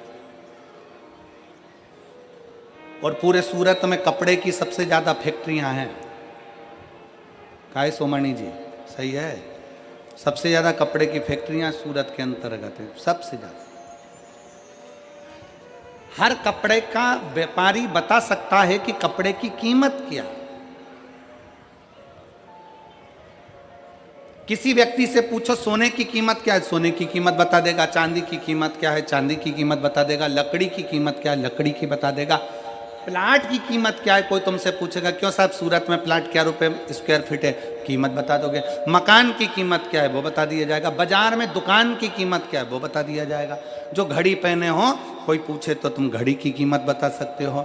और पूरे सूरत में कपड़े की सबसे ज्यादा फैक्ट्रियां हैं। काहे सोमणी जी, सही है? सबसे ज्यादा कपड़े की फैक्ट्रियां सूरत के अंतर्गत है, सबसे ज्यादा। हर कपड़े का व्यापारी बता सकता है कि कपड़े की कीमत क्या है। किसी व्यक्ति से पूछो सोने की कीमत क्या है, सोने की कीमत बता देगा। चांदी की कीमत क्या है, चांदी की कीमत बता देगा। लकड़ी की कीमत क्या है, लकड़ी की बता देगा। प्लाट की कीमत क्या है, कोई तुमसे पूछेगा क्यों साहब सूरत में प्लाट क्या रुपए स्क्वायर फीट है, कीमत बता दोगे। मकान की कीमत क्या है वो बता दिया जाएगा। बाजार में दुकान की कीमत क्या है वो बता दिया जाएगा। जो घड़ी पहने हो, कोई पूछे तो तुम घड़ी की कीमत बता सकते हो,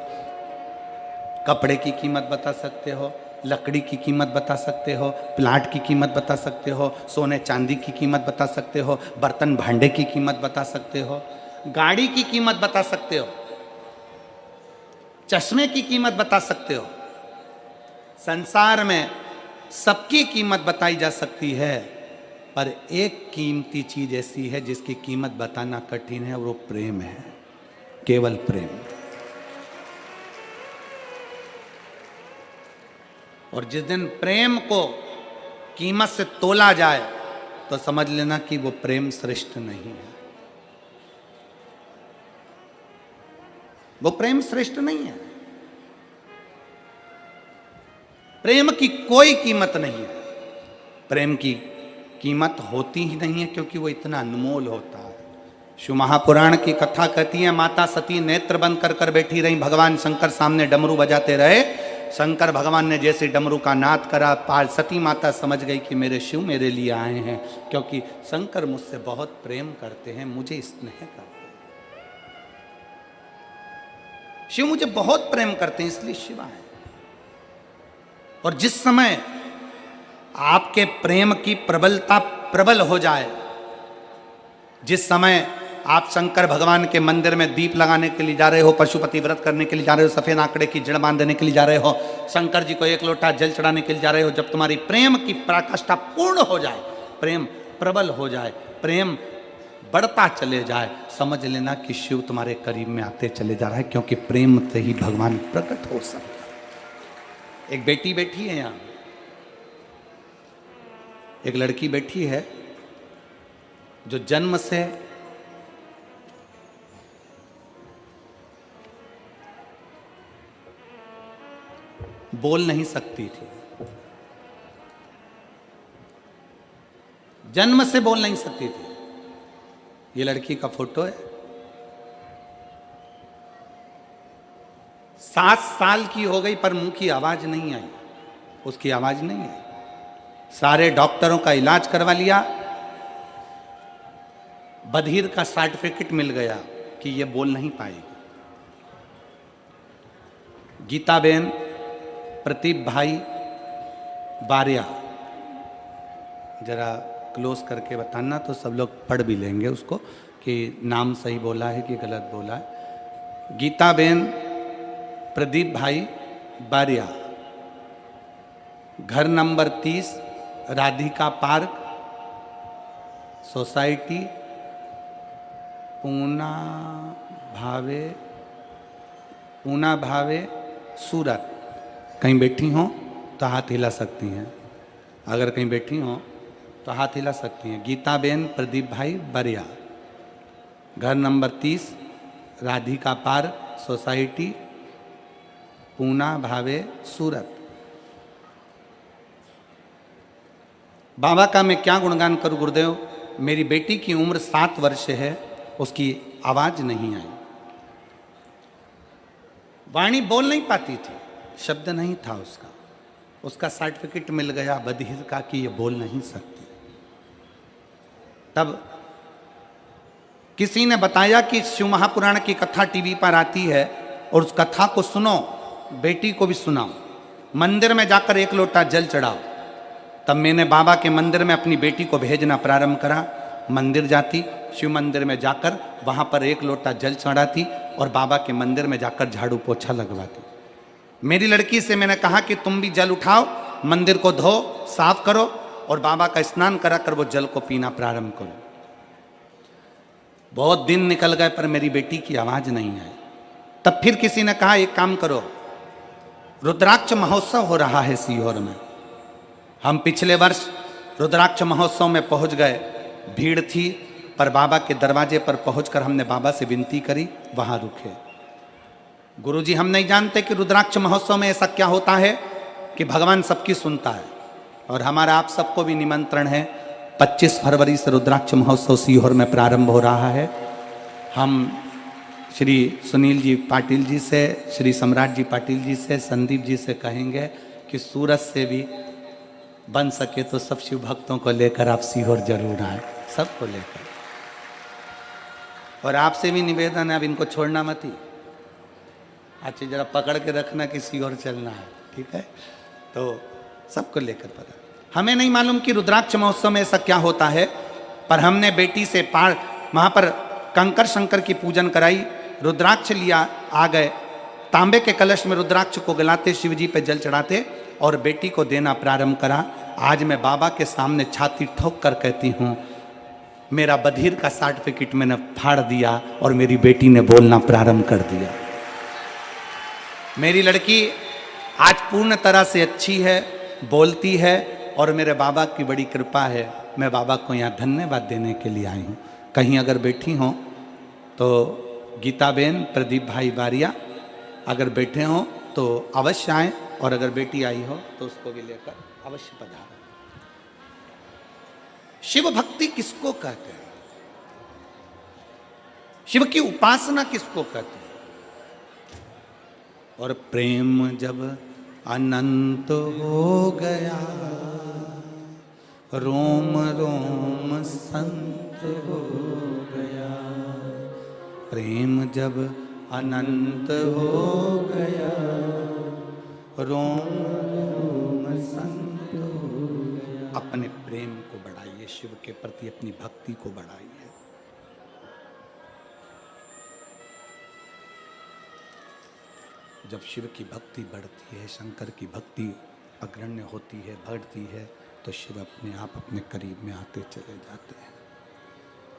कपड़े की कीमत बता सकते हो, लकड़ी की कीमत बता सकते हो, प्लाट की कीमत बता सकते हो, सोने चांदी की कीमत बता सकते हो, बर्तन भांडे की कीमत बता सकते हो, गाड़ी की कीमत बता सकते हो, चश्मे की कीमत बता सकते हो। संसार में सबकी कीमत बताई जा सकती है, पर एक कीमती चीज ऐसी है जिसकी कीमत बताना कठिन है, और वो प्रेम है, केवल प्रेम। और जिस दिन प्रेम को कीमत से तोला जाए तो समझ लेना कि वो प्रेम श्रेष्ठ नहीं है, वो प्रेम श्रेष्ठ नहीं है। प्रेम की कोई कीमत नहीं है, प्रेम की कीमत होती ही नहीं है, क्योंकि वो इतना अनमोल होता है। शिव महापुराण की कथा कहती है, माता सती नेत्र बंद कर कर बैठी रही, भगवान शंकर सामने डमरू बजाते रहे। शंकर भगवान ने जैसे डमरू का नाद करा, सती माता समझ गई कि मेरे शिव मेरे लिए आए हैं, क्योंकि शंकर मुझसे बहुत प्रेम करते हैं, मुझे स्नेह करते हैं। शिव मुझे बहुत प्रेम करते हैं, इसलिए शिव आए। और जिस समय आपके प्रेम की प्रबलता प्रबल हो जाए, जिस समय आप शंकर भगवान के मंदिर में दीप लगाने के लिए जा रहे हो, पशुपति व्रत करने के लिए जा रहे हो, सफेद आंकड़े की जड़ बांधने के लिए जा रहे हो, शंकर जी को 1 लोटा जल चढ़ाने के लिए जा रहे हो, जब तुम्हारी प्रेम की पराकाष्ठा पूर्ण हो जाए, प्रेम प्रबल हो जाए, प्रेम बढ़ता चले जाए, समझ लेना कि शिव तुम्हारे करीब में आते चले जा रहा है, क्योंकि प्रेम से ही भगवान प्रकट हो सकता है। एक बेटी बैठी है यहां, एक लड़की बैठी है जो जन्म से बोल नहीं सकती थी, जन्म से बोल नहीं सकती थी। ये लड़की का फोटो है। 7 साल की हो गई पर मुंह की आवाज नहीं आई। उसकी आवाज नहीं है। सारे डॉक्टरों का इलाज करवा लिया, बधिर का सर्टिफिकेट मिल गया कि ये बोल नहीं पाएगी। गीताबेन, प्रदीप भाई बारिया, जरा क्लोज करके बताना तो सब लोग पढ़ भी लेंगे उसको कि नाम सही बोला है कि गलत बोला है। गीताबेन प्रदीप भाई बारिया, घर number 30, Radhika park, society, Poona भावे सूरत। कहीं बैठी हो तो हाथ हिला सकती हैं, अगर कहीं बैठी हो तो हाथ हिला सकती हैं। गीताबेन प्रदीप भाई बारिया, घर number 30, Radhika park, society, Poona भावे सूरत। बाबा का मैं क्या गुणगान करूं गुरुदेव। मेरी बेटी की उम्र 7 वर्ष है, उसकी आवाज नहीं आई, वाणी बोल नहीं पाती थी, शब्द नहीं था उसका। उसका सर्टिफिकेट मिल गया बधिर का कि ये बोल नहीं सकती। तब किसी ने बताया कि शिव महापुराण की कथा टीवी पर आती है और उस कथा को सुनो, बेटी को भी सुनाओ, मंदिर में जाकर 1 लोटा जल चढ़ाओ। तब मैंने बाबा के मंदिर में अपनी बेटी को भेजना प्रारंभ करा। मंदिर जाती, शिव मंदिर में जाकर वहाँ पर 1 लोटा जल चढ़ाती और बाबा के मंदिर में जाकर झाड़ू पोछा लगवाती। मेरी लड़की से मैंने कहा कि तुम भी जल उठाओ, मंदिर को धो साफ करो और बाबा का स्नान करा कर वो जल को पीना प्रारंभ करो। बहुत दिन निकल गए पर मेरी बेटी की आवाज नहीं आई। तब फिर किसी ने कहा एक काम करो, रुद्राक्ष महोत्सव हो रहा है सीहोर में। हम पिछले वर्ष रुद्राक्ष महोत्सव में पहुंच गए, भीड़ थी, पर बाबा के दरवाजे पर पहुंचकर हमने बाबा से विनती करी, वहां रुके। गुरुजी, हम नहीं जानते कि रुद्राक्ष महोत्सव में ऐसा क्या होता है कि भगवान सबकी सुनता है। और हमारा आप सबको भी निमंत्रण है, 25 फरवरी से रुद्राक्ष महोत्सव सीहोर में प्रारंभ हो रहा है। हम श्री सुनील जी पाटिल जी से, श्री सम्राट जी पाटिल जी से, संदीप जी से कहेंगे कि सूरत से भी बन सके तो सब शिव भक्तों को लेकर आप सीहोर जरूर आए, सबको लेकर। और आपसे भी निवेदन है, अब इनको छोड़ना मत ही, अच्छा जरा पकड़ के रखना कि सीहोर चलना है, ठीक है। तो सबको लेकर पता, हमें नहीं मालूम कि रुद्राक्ष महोत्सव में ऐसा क्या होता है, पर हमने बेटी से वहाँ पर कंकर शंकर की पूजन कराई, रुद्राक्ष लिया, आ गए, तांबे के कलश में रुद्राक्ष को गलाते, शिव जी पे जल चढ़ाते और बेटी को देना प्रारंभ करा। आज मैं बाबा के सामने छाती ठोक कर कहती हूँ, मेरा बधिर का सर्टिफिकेट मैंने फाड़ दिया और मेरी बेटी ने बोलना प्रारंभ कर दिया। मेरी लड़की आज पूर्ण तरह से अच्छी है, बोलती है और मेरे बाबा की बड़ी कृपा है। मैं बाबा को यहाँ धन्यवाद देने के लिए आई हूँ। कहीं अगर बैठी हो तो गीताबेन प्रदीप भाई बारिया अगर बैठे हो तो अवश्य आए, और अगर बेटी आई हो तो उसको भी लेकर अवश्य पधारें। शिव भक्ति किसको कहते हैं? शिव की उपासना किसको कहते हैं? और प्रेम जब अनंत हो गया, रोम रोम संत हो गया। प्रेम जब अनंत हो गया, रोम रोम संत हो गया। अपने प्रेम को बढ़ाइए, शिव के प्रति अपनी भक्ति को बढ़ाइए। जब शिव की भक्ति बढ़ती है, शंकर की भक्ति अग्रण्य होती है, बढ़ती है, तो शिव अपने आप अपने करीब में आते चले जाते हैं।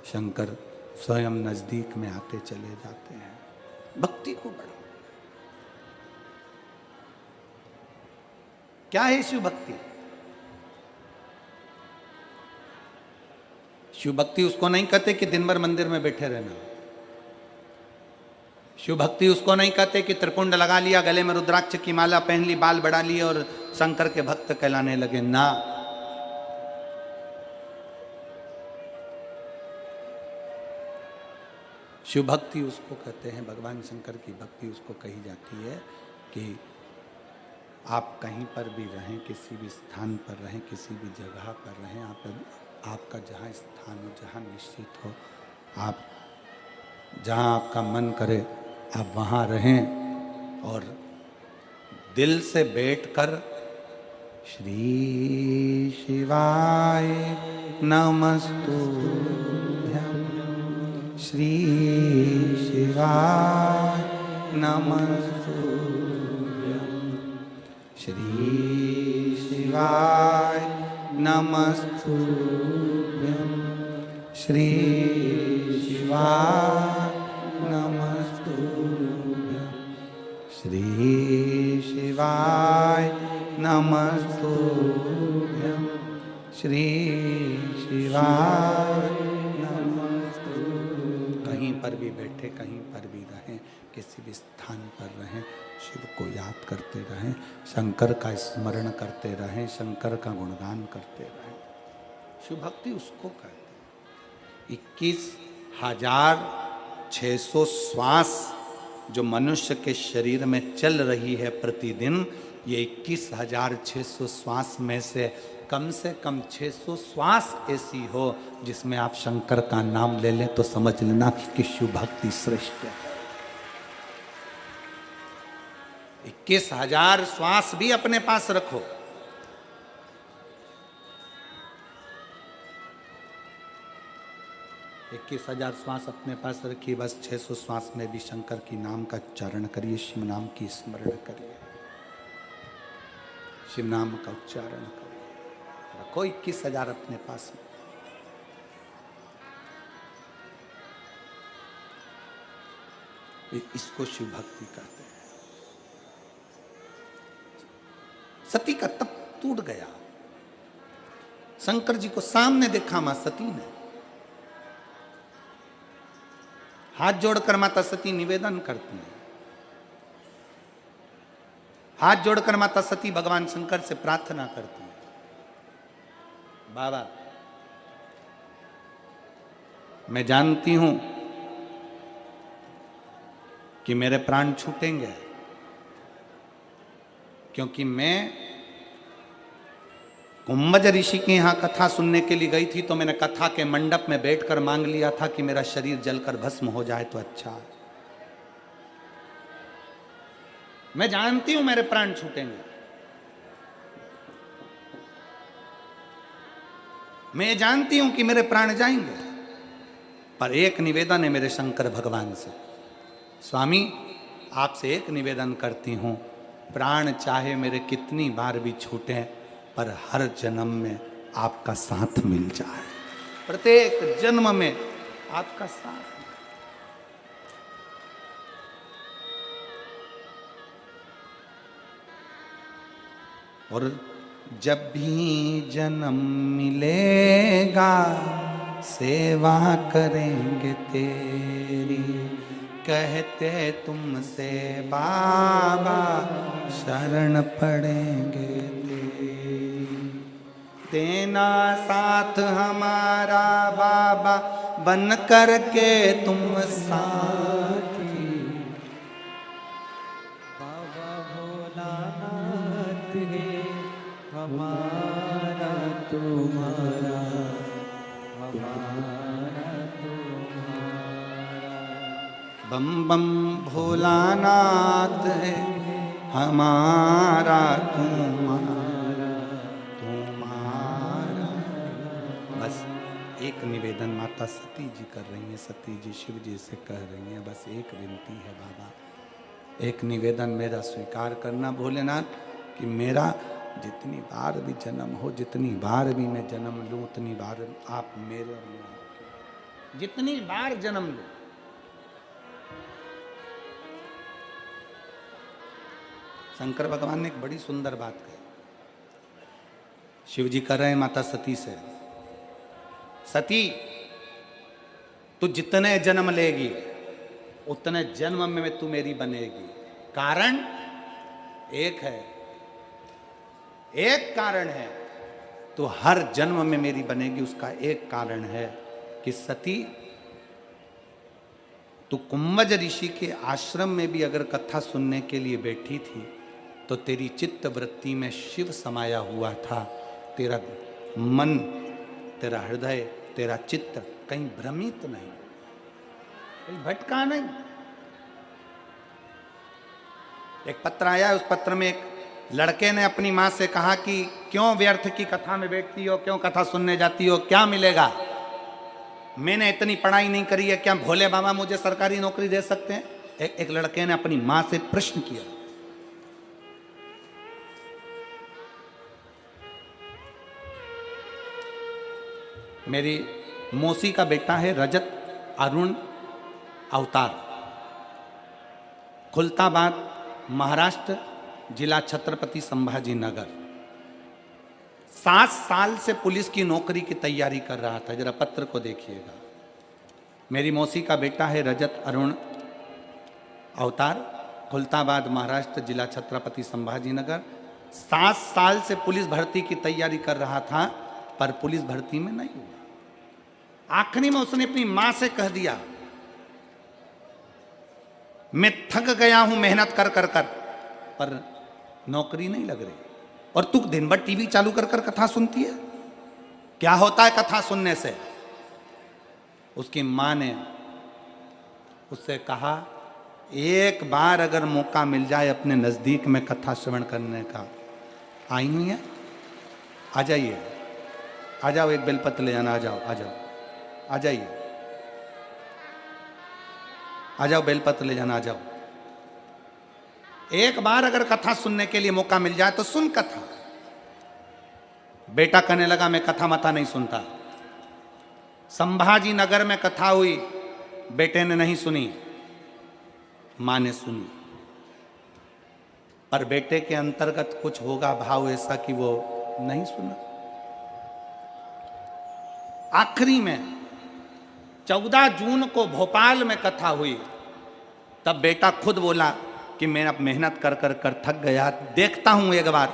शंकर स्वयं नजदीक में आते चले जाते हैं। भक्ति को बढ़ाओ। क्या है शिव भक्ति? शिव भक्ति उसको नहीं कहते कि दिन भर मंदिर में बैठे रहना। शिव भक्ति उसको नहीं कहते कि त्रिपुंड लगा लिया, गले में रुद्राक्ष की माला पहन ली, बाल बढ़ा लिए और शंकर के भक्त कहलाने लगे, ना। शिव भक्ति उसको कहते हैं, भगवान शंकर की भक्ति उसको कही जाती है कि आप कहीं पर भी रहें, किसी भी स्थान पर रहें, किसी भी जगह पर रहें, आपका जहाँ स्थान हो, जहाँ निश्चित हो, आप जहाँ आपका मन करे आप वहाँ रहें और दिल से बैठकर श्री शिवाय नमस्तुभ्यं, श्री शिवाय नमस्तुभ्यं, श्री शिवाय नमस्तुभ्यं, श्री शिवाय नमस्तुभ्यं, श्री शिवाय नमस्तुभ्यं, श्री शिवाय नमस्तुभ्यं। कहीं पर भी बैठे, कहीं पर भी रहें, किसी भी स्थान पर रहें, शिव को याद करते रहें, शंकर का स्मरण करते रहें, शंकर का गुणगान करते रहें। शिव भक्ति उसको कहते हैं। 21,600 श्वास जो मनुष्य के शरीर में चल रही है प्रतिदिन, ये 21,600 श्वास में से कम 600 श्वास ऐसी हो जिसमें आप शंकर का नाम ले लें तो समझ लेना कि शिव भक्ति श्रेष्ठ है। 21,000 श्वास भी अपने पास रखो। इक्कीस 21,000 श्वास अपने पास रखिए, बस 600 श्वास में भी शंकर की नाम का उच्चारण करिए, शिव नाम की स्मरण करिए, शिव नाम का उच्चारण करिए। रखो 21,000 अपने पास में। इसको शिव भक्ति कहते हैं। सती का तप टूट गया। शंकर जी को सामने देखा मां सती ने। हाथ जोड़कर माता सती निवेदन करती हैं। हाथ जोड़कर माता सती भगवान शंकर से प्रार्थना करती हैं, बाबा मैं जानती हूं कि मेरे प्राण छूटेंगे, क्योंकि मैं कुंभज ऋषि के यहां कथा सुनने के लिए गई थी, तो मैंने कथा के मंडप में बैठकर मांग लिया था कि मेरा शरीर जलकर भस्म हो जाए तो अच्छा है। मैं जानती हूं मेरे प्राण छूटेंगे, मैं जानती हूं कि मेरे प्राण जाएंगे, पर एक निवेदन है मेरे शंकर भगवान से। स्वामी आपसे एक निवेदन करती हूं, प्राण चाहे मेरे कितनी बार भी छूटे पर हर जन्म में आपका साथ मिल जाए, प्रत्येक जन्म में आपका साथ। और जब भी जन्म मिलेगा सेवा करेंगे तेरी, कहते तुमसे बाबा शरण पड़ेंगे तेरी। देना साथ हमारा बाबा बन कर के तुम साथी, बाबा भोलानाथ है हमारा तुम्हारा, हमारा तुम्हारा। बम बम भोलानाथ है हमारा तुम्हारा, तुम्हारा। बस एक निवेदन माता सती जी कर रही हैं, सती जी शिव जी से कह रही हैं, बस एक विनती है बाबा, एक निवेदन मेरा स्वीकार करना भोलेनाथ कि मेरा जितनी बार भी जन्म हो, जितनी बार भी मैं जन्म लूं, उतनी बार आप मेरे और मैं आपके, जितनी बार जन्म लूं। शंकर भगवान ने एक बड़ी सुंदर बात कही। शिव जी कर रहे हैं माता सती से, सती तू जितने जन्म लेगी उतने जन्म में तू मेरी बनेगी। कारण एक है, एक कारण है, तो हर जन्म में मेरी बनेगी। उसका एक कारण है कि सती तू कुंभज ऋषि के आश्रम में भी अगर कथा सुनने के लिए बैठी थी तो तेरी चित्त वृत्ति में शिव समाया हुआ था। तेरा मन, तेरा हृदय, तेरा चित्त कहीं भ्रमित नहीं, कहीं भटका नहीं। एक पत्र आया, उस पत्र में एक लड़के ने अपनी माँ से कहा कि क्यों व्यर्थ की कथा में बैठती हो, क्यों कथा सुनने जाती हो, क्या मिलेगा? मैंने इतनी पढ़ाई नहीं करी है, क्या भोले बाबा मुझे सरकारी नौकरी दे सकते हैं? एक लड़के ने अपनी माँ से प्रश्न किया। मेरी मौसी का बेटा है रजत अरुण अवतार, खुलताबाद महाराष्ट्र, जिला छत्रपति संभाजी नगर। 7 साल से पुलिस की नौकरी की तैयारी कर रहा था। जरा पत्र को देखिएगा। मेरी मौसी का बेटा है रजत अरुण अवतार, खुलताबाद महाराष्ट्र, जिला छत्रपति संभाजी नगर। 7 साल से पुलिस भर्ती की तैयारी कर रहा था, पर पुलिस भर्ती में नहीं हुआ। आखिरी में उसने अपनी मां से कह दिया, मैं थक गया हूं मेहनत कर कर कर, पर नौकरी नहीं लग रही। और तू दिन भर टीवी चालू कर कर कथा सुनती है, क्या होता है कथा सुनने से? उसकी मां ने उससे कहा, एक बार अगर मौका मिल जाए अपने नजदीक में कथा श्रवण करने का, आई हुई है, आ जाइए, आ जाओ, एक बेलपत्र ले जाना, आ जाओ, आ जाओ, आ जाइए, आ जाओ, बेलपत्र ले जाना, आ जाओ। एक बार अगर कथा सुनने के लिए मौका मिल जाए तो सुन कथा। बेटा कहने लगा, मैं कथा मथा नहीं सुनता। संभाजी नगर में कथा हुई, बेटे ने नहीं सुनी, मां ने सुनी। पर बेटे के अंतर्गत कुछ होगा भाव ऐसा कि वो नहीं सुना। आखिरी में 14 जून को भोपाल में कथा हुई, तब बेटा खुद बोला कि मैं अब मेहनत कर कर कर थक गया, देखता हूं एक बार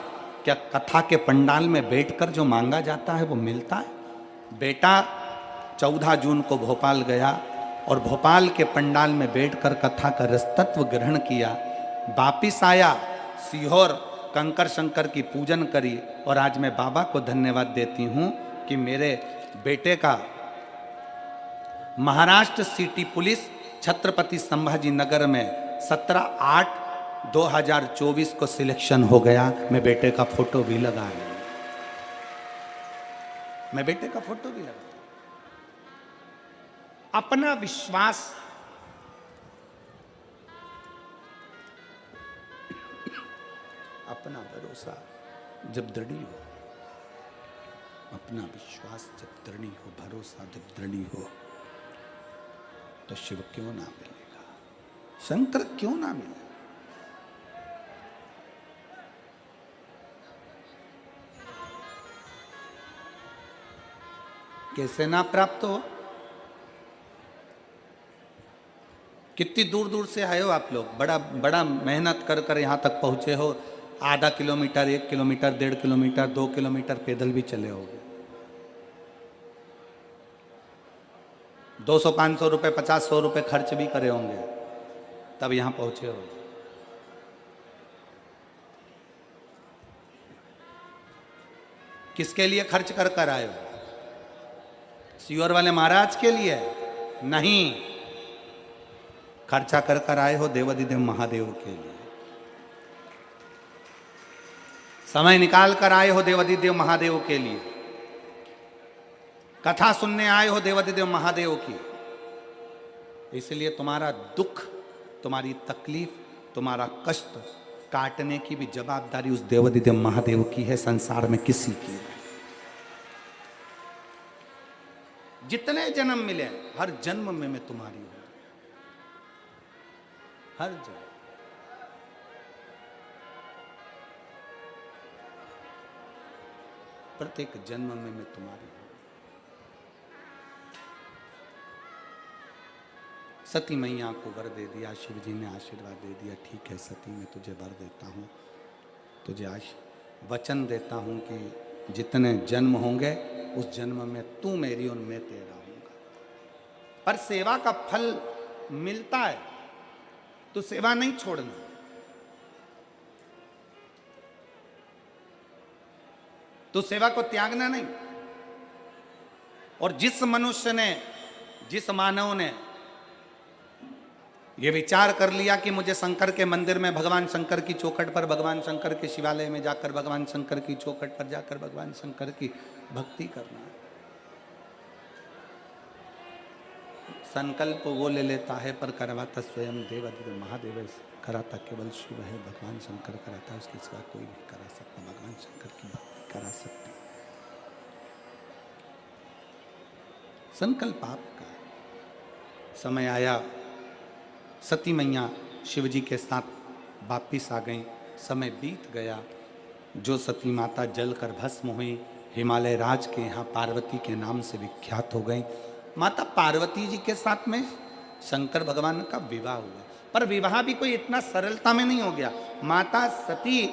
क्या कथा के पंडाल में बैठकर जो मांगा जाता है वो मिलता है। बेटा 14 जून को भोपाल गया और भोपाल के पंडाल में बैठकर कथा का रसतत्व ग्रहण किया। वापिस आया सीहोर, कंकर शंकर की पूजन करी, और आज मैं बाबा को धन्यवाद देती हूं कि मेरे बेटे का महाराष्ट्र सिटी पुलिस छत्रपति संभाजी नगर में 17/8/2024 को सिलेक्शन हो गया। मैं बेटे का फोटो भी लगा रही हूं, मैं बेटे का फोटो भी लगा। अपना विश्वास, अपना भरोसा जब दृढ़ हो, अपना विश्वास जब दृढ़ हो, भरोसा जब दृढ़ हो, तो शिव क्यों ना मिलेगा, शंकर क्यों ना मिले। कैसे ना प्राप्त हो? कितनी दूर दूर से आए हो आप लोग, बड़ा बड़ा मेहनत कर कर यहाँ तक पहुँचे हो। आधा किलोमीटर, 1 किलोमीटर, 1.5 किलोमीटर, 2 किलोमीटर पैदल भी चले होगे। 200-500 रुपये, 50-100 रुपये खर्च भी करे होंगे, तब यहाँ पहुँचे हो। किसके लिए खर्च कर कर आए हो? सीहोर वाले महाराज के लिए नहीं, खर्चा कर कर आए हो देवाधिदेव महादेव के लिए। समय निकाल कर आए हो देवाधिदेव महादेव के लिए। कथा सुनने आए हो देवाधिदेव महादेव की। इसलिए तुम्हारा दुख, तुम्हारी तकलीफ, तुम्हारा कष्ट काटने की भी जवाबदारी उस देवाधिदेव महादेव की है, संसार में किसी की नहीं। जितने जन्म मिले, हर जन्म में मैं तुम्हारी हूं, हर जन्म। प्रत्येक जन्म में मैं तुम्हारी हूं। सती मैया को वर दे दिया, शिव जी ने आशीर्वाद दे दिया। ठीक है सती, मैं तुझे वर देता हूं, तुझे वचन देता हूं कि जितने जन्म होंगे उस जन्म में तू मेरी और मैं तेरा हूंगा। पर सेवा का फल मिलता है तो सेवा नहीं छोड़ना। तो सेवा को त्यागना नहीं। और जिस मनुष्य ने, जिस मानव ने ये विचार कर लिया कि मुझे शंकर के मंदिर में, भगवान शंकर की चौखट पर, भगवान शंकर के शिवालय में जाकर, भगवान शंकर की चौखट पर जाकर भगवान शंकर की भक्ति करना है, संकल्प वो ले लेता है पर करवाता स्वयं देवाधिदेव महादेव कराता केवल शिव है। भगवान शंकर कराता है, उसके सिवा कोई नहीं करा सकता। भगवान शंकर की भक्ति करा सकते। संकल्प आपका। समय आया, सती मैया शिव जी के साथ वापिस आ गई। समय बीत गया। जो सती माता जलकर भस्म हुई, हिमालय राज के यहाँ पार्वती के नाम से विख्यात हो गई। माता पार्वती जी के साथ में शंकर भगवान का विवाह हुआ, पर विवाह भी कोई इतना सरलता में नहीं हो गया। माता सती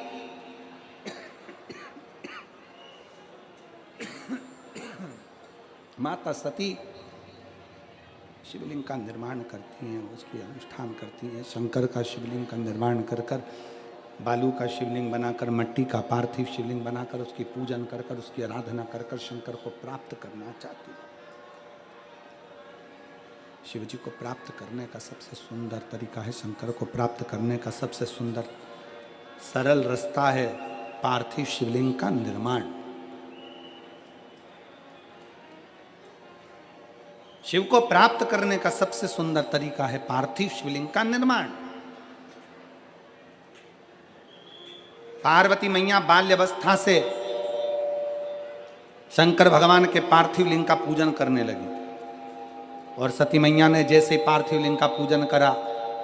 माता सती शिवलिंग का निर्माण करती हैं, उसकी अनुष्ठान करती हैं। शंकर का शिवलिंग का निर्माण कर कर, बालू का शिवलिंग बनाकर, मट्टी का पार्थिव शिवलिंग बनाकर, उसकी पूजन कर कर, उसकी आराधना कर कर शंकर को प्राप्त करना चाहती है। शिव जी को प्राप्त करने का सबसे सुंदर तरीका है, शंकर को प्राप्त करने का सबसे सुंदर सरल रास्ता है पार्थिव शिवलिंग का निर्माण। शिव को प्राप्त करने का सबसे सुंदर तरीका है पार्थिव शिवलिंग का निर्माण। पार्वती मैया बाल्यावस्था से शंकर भगवान के पार्थिव लिंग का पूजन करने लगी, और सती मैया ने जैसे पार्थिव लिंग का पूजन करा,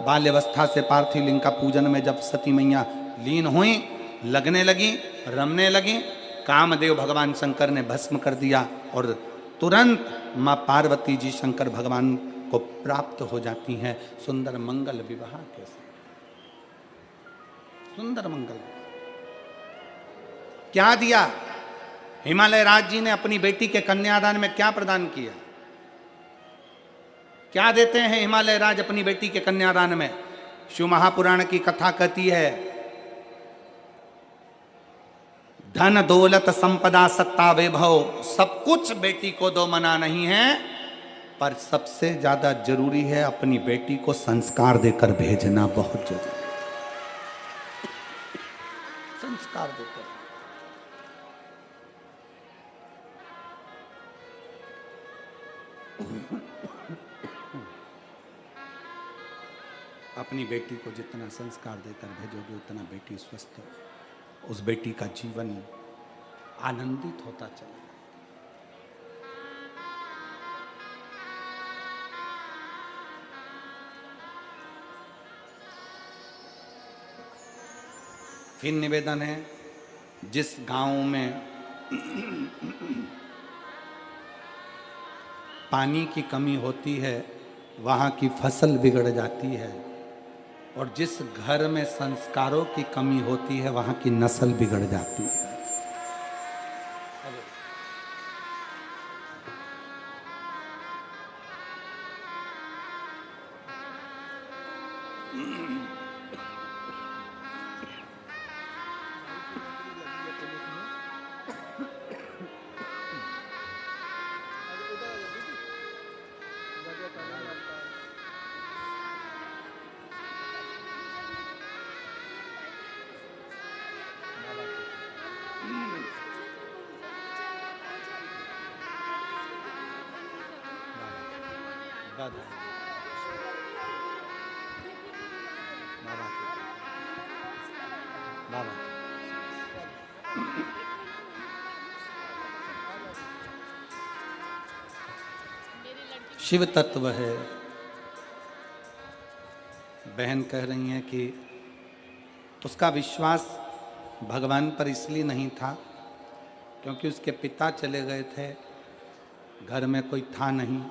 बाल्यावस्था से पार्थिव लिंग का पूजन में जब सती मैया लीन हुई, लगने लगी, रमने लगी, कामदेव भगवान शंकर ने भस्म कर दिया और तुरंत माँ पार्वती जी शंकर भगवान को प्राप्त हो जाती हैं सुंदर मंगल विवाह के साथ। सुंदर मंगल क्या दिया? हिमालय राज जी ने अपनी बेटी के कन्यादान में क्या प्रदान किया? क्या देते हैं हिमालय राज अपनी बेटी के कन्यादान में? शिव महापुराण की कथा कहती है, धन दौलत संपदा सत्ता वैभव सब कुछ बेटी को दो मना नहीं है, पर सबसे ज्यादा जरूरी है अपनी बेटी को संस्कार देकर भेजना। बहुत जरूरी संस्कार देकर। अपनी बेटी को जितना संस्कार देकर भेजोगे उतना बेटी स्वस्थ हो, उस बेटी का जीवन आनंदित होता चलेगा। फिर निवेदन है, जिस गांव में पानी की कमी होती है वहाँ की फसल बिगड़ जाती है, और जिस घर में संस्कारों की कमी होती है वहाँ की नस्ल बिगड़ जाती है। शिव तत्व है। बहन कह रही हैं कि उसका विश्वास भगवान पर इसलिए नहीं था क्योंकि उसके पिता चले गए थे, घर में कोई था नहीं,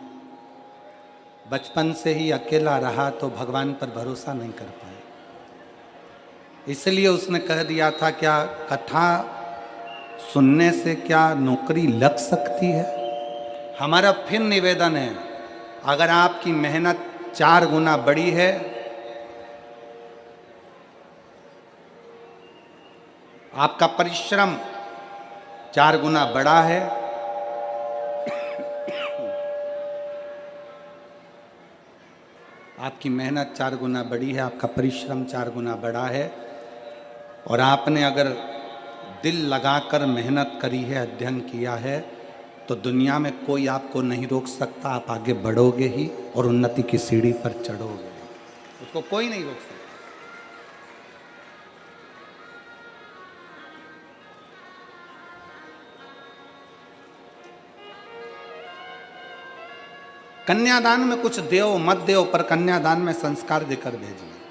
बचपन से ही अकेला रहा तो भगवान पर भरोसा नहीं कर पाए। इसलिए उसने कह दिया था, क्या कथा सुनने से क्या नौकरी लग सकती है? हमारा फिर निवेदन है, अगर आपकी मेहनत 4 गुना बड़ी है, आपका परिश्रम 4 गुना बड़ा है। आपकी मेहनत 4 गुना बड़ी है, आपका परिश्रम 4 गुना बड़ा है। और आपने अगर दिल लगाकर मेहनत करी है, अध्ययन किया है, तो दुनिया में कोई आपको नहीं रोक सकता। आप आगे बढ़ोगे ही और उन्नति की सीढ़ी पर चढ़ोगे, उसको कोई नहीं रोक सकता। कन्यादान में कुछ देव मत देव, पर कन्यादान में संस्कार देकर भेजिए।